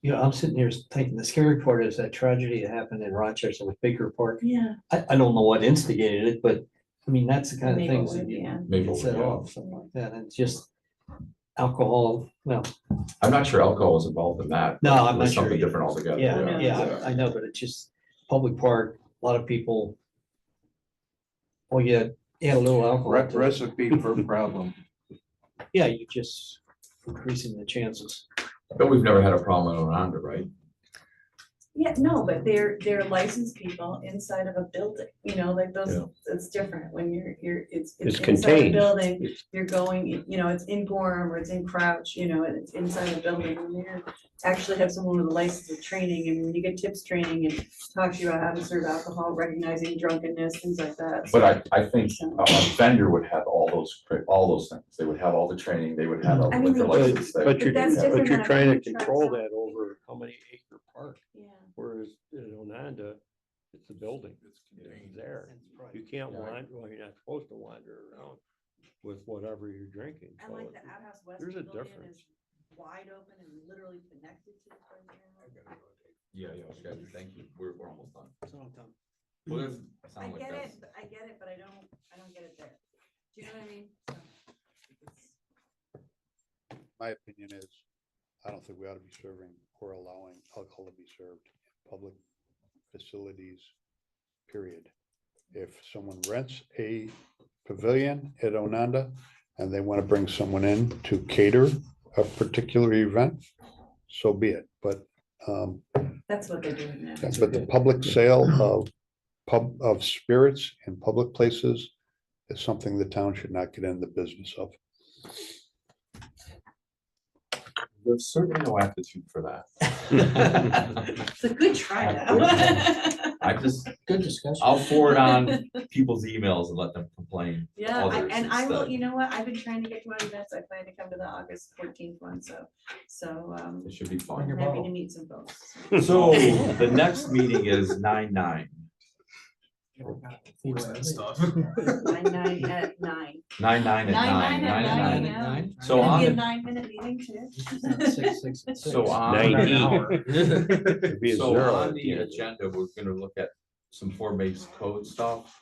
You know, I'm sitting here thinking the scary part is that tragedy that happened in Rochester with Baker Park.
Yeah.
I don't know what instigated it, but I mean, that's the kind of things that
Maplewood, yeah.
you
Maplewood,
set
yeah.
off, something like that. And it's just, alcohol, no,
I'm not sure alcohol was involved in that.
No,
but
I'm
it was
not sure
Something
either.
different altogether.
yeah, yeah, I know, but it's just public park, a lot of people. Oh, yeah, add a little alcohol. to it.
Recipe for a problem.
Yeah, you just increasing the chances.
But we've never had a problem in Oneonta, right?
Yeah, no, but they're licensed people inside of a building, you know, like those,
Yeah.
it's different when it's
It's
inside a
contained.
building. You're going, you know, it's in Gorham or it's in Crouch, you know, and it's inside a building, and you actually have someone with a license of training, and when you get tips training and talk to you about how to serve alcohol, recognizing drunkenness, things like that.
But I think a vendor would have all those things. They would have all the training, they would have a
I mean,
liquor
they-
license. they-
But you're,
that's different
but you're
than a
trying to
food truck,
control
so-
that over how many acre park,
Yeah.
whereas in Ononda, it's a building. It's there. You can't wander, well, you're not supposed to wander around with whatever you're drinking.
And
so
like
it-
the outhouse west
There's a
pavilion
difference.
is wide open and literally connected to the playground.
Yeah, okay, thank you. We're almost done.
So I'm done.
Well, doesn't
I
sound like
get
that's.
it, I get it, but I don't get it there. Do you know what I mean? So, it's-
My opinion is, I don't think we ought to be serving or allowing alcohol to be served in public facilities, period. If someone rents a pavilion at Ononda and they want to bring someone in to cater a particular event, so be it. But
That's what they're doing now.
but the public sale of spirits in public places is something the town should not get in the business of.
There's certainly no aptitude for that.
It's a good try though.
I just,
Good discussion.
I'll forward on people's emails and let them complain.
Yeah,
others
and I will,
instead.
you know what, I've been trying to get to my events, I plan to come to the August 14th one, so,
It should be
I'm
fun.
happy to meet some folks.
So the next meeting is 9/9.
Stuff.
9 at 9.
9/9 at 9.
9 at 9,
at
yeah.
So
Gonna
on
be a
the,
9-minute meeting too.
so on.
90. It'd be a
So
zero
on
at
the
the end.
agenda, we're gonna look at some form-based code stuff,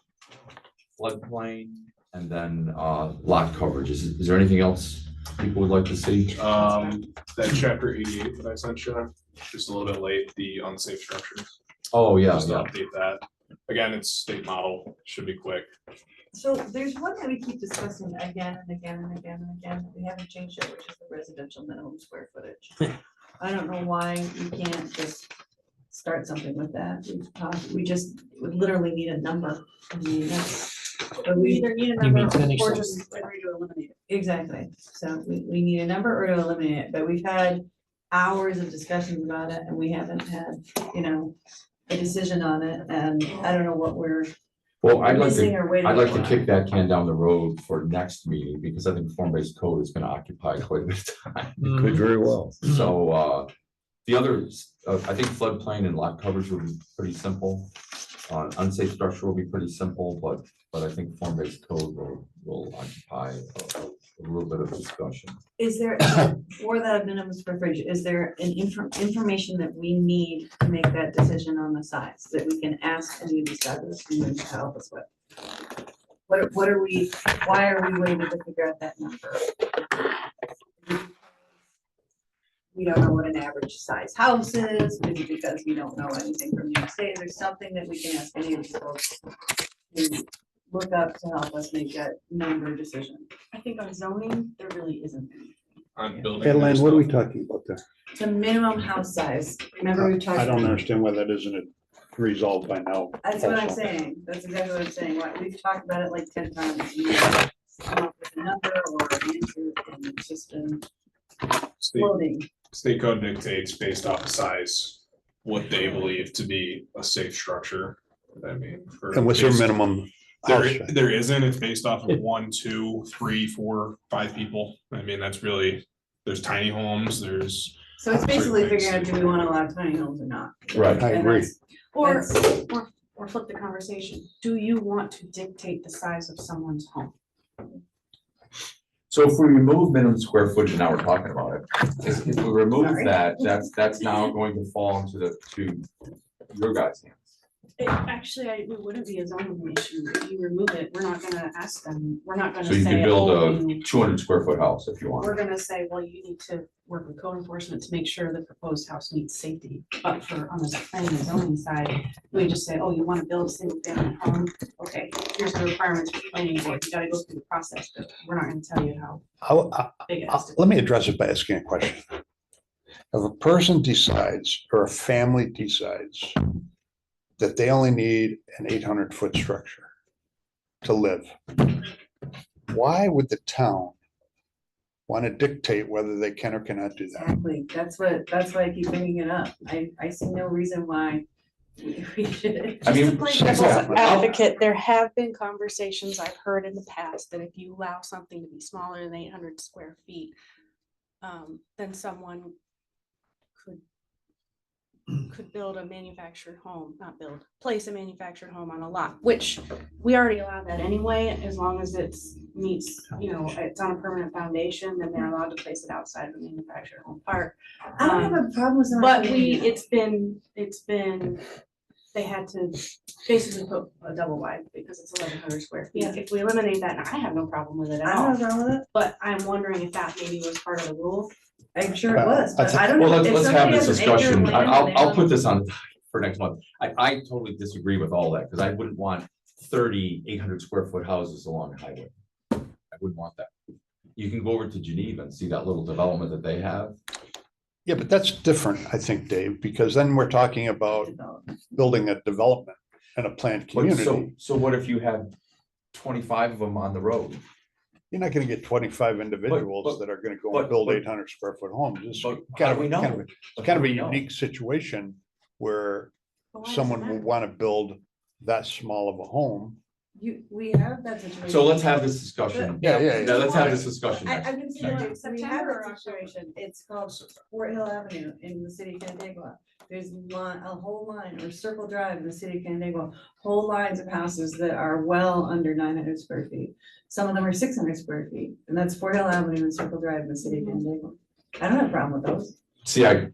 floodplain, and then lot coverage. Is there anything else people would like to see?
That chapter 88 that I sent you, just a little bit late, the unsafe structures.
Oh, yeah,
Just to
yeah.
update that. Again, it's state model, should be quick.
So there's one that we keep discussing again and again and again and again, that we haven't changed it, which is the residential minimum square footage. I don't know why you can't just start something with that. We just would literally need a number. I mean, that's, but we either need a
You mean
number
finish
or
something.
just agree to eliminate it. Exactly. So we need a number or to eliminate it, but we've had hours of discussions about it and we haven't had, you know, a decision on it, and I don't know what we're
Well, I'd like
missing
to,
or waiting
I'd like to
for.
kick that can down the road for next meeting, because I think form-based code is gonna occupy quite a bit of time.
It could very well.
So, the others, I think floodplain and lot coverage will be pretty simple. Unsafe structure will be pretty simple, but I think form-based code will occupy a little bit of discussion.
Is there, for that minimum square footage, is there an information that we need to make that decision on the size that we can ask any of these fabulous humans to help us with? What are we, why are we waiting to figure out that number? We don't know what an average size house is, is it because we don't know anything from New York State? Is there something that we can ask any of these folks to look up to help us make that number decision? I think on zoning, there really isn't anything.
On building.
Adeline, what are we talking about there?
The minimum house size, remember we talked.
I don't
about-
understand why that isn't resolved by now.
That's what I'm
also.
saying, that's exactly what I'm saying, we've talked about it like 10 times. And we haven't come up with a number or an answer, and it's just been floating.
State code dictates based off of size, what they believe to be a safe structure. I mean.
And what's your minimum house
There,
size?
there isn't, it's based off of 1, 2, 3, 4, 5 people. I mean, that's really, there's tiny homes, there's.
So it's basically
certain
figuring out,
things.
do we want to allow tiny homes or not?
Right.
I
And
agree.
that's-
Or,
that's-
or flip the conversation. Do you want to dictate the size of someone's home?
So if we remove minimum square footage, now we're talking about it. If we remove
Sorry.
that, that's now going to fall into to your guys' hands.
Actually, it wouldn't be a zoning issue. If you remove it, we're not gonna ask them, we're not gonna
So you
say,
can build
oh,
a
you-
200 square foot house if you
we're
want.
gonna say, well, you need to work with code enforcement to make sure the proposed house meets safety. But for, on the planning and zoning side, we just say, oh, you wanna build a single family home? Okay, here's the requirements for the planning board. You gotta go through the process, but we're not gonna tell you how big it has to be.
Let me address it by asking a question. If a person decides, or a family decides, that they only need an 800-foot structure to live, why would the town want to dictate whether they can or cannot do that?
Exactly, that's why I keep bringing it up. I see no reason why we should.
I
Just to
mean,
play
yeah,
devil's
I'll-
advocate, there have been conversations I've heard in the past that if you allow something to be smaller than 800 square feet, then someone could build a manufactured home, not build, place a manufactured home on a lot, which we already allow that anyway, as long as it's meets, it's on a permanent foundation, then they're allowed to place it outside of the manufactured home park.
I don't have a problem with. someone
But
doing that.
it's been, they had to basically put a double wide because it's 1,100 square feet.
Yeah.
If we eliminate that, and I have no problem with it at
I
all,
don't have a problem with it.
but I'm wondering if that maybe was part of the rule.
I'm sure it was, but I don't
Well,
know.
let's,
if
let's have
somebody
this
has an acre of
discussion.
land and
I'll
they
I'll
want-
put this on for next month. I totally disagree with all that, because I wouldn't want 30 800 square foot houses along a highway. I wouldn't want that. You can go over to Geneva and see that little development that they have.
Yeah, but that's different, I think, Dave, because then we're talking about building a development and a planned
But
community.
so what if you had 25 of them on the road?
You're not gonna get 25 individuals that are gonna go and
but-
build
but-
800 square foot homes. It's
But
kind
how
of,
do we know?
kind of a unique situation where
But why does it
someone will
matter?
want to build that small of a home.
We have that situation.
So let's have this discussion.
Yeah.
Yeah, let's have this discussion.
I
next-
can see
next-
that, we have
September or
that situation, it's called Fort Hill Avenue in the city of Canandaigua. There's a whole line, or Circle Drive in the city of Canandaigua, whole lines of houses that are well under 900 square feet. Some of them are 600 square feet, and that's Fort Hill Avenue and Circle Drive in the city of Canandaigua. I don't have a problem with those.
See, I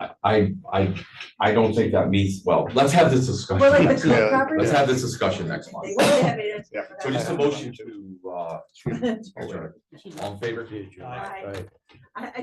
don't think that meets, well, let's have this discussion.
Well, like the
next month.
Yeah,
property.
Let's have this discussion next month.
They wouldn't have it.
Yeah.
So just a motion to, all in favor?
Aye.
I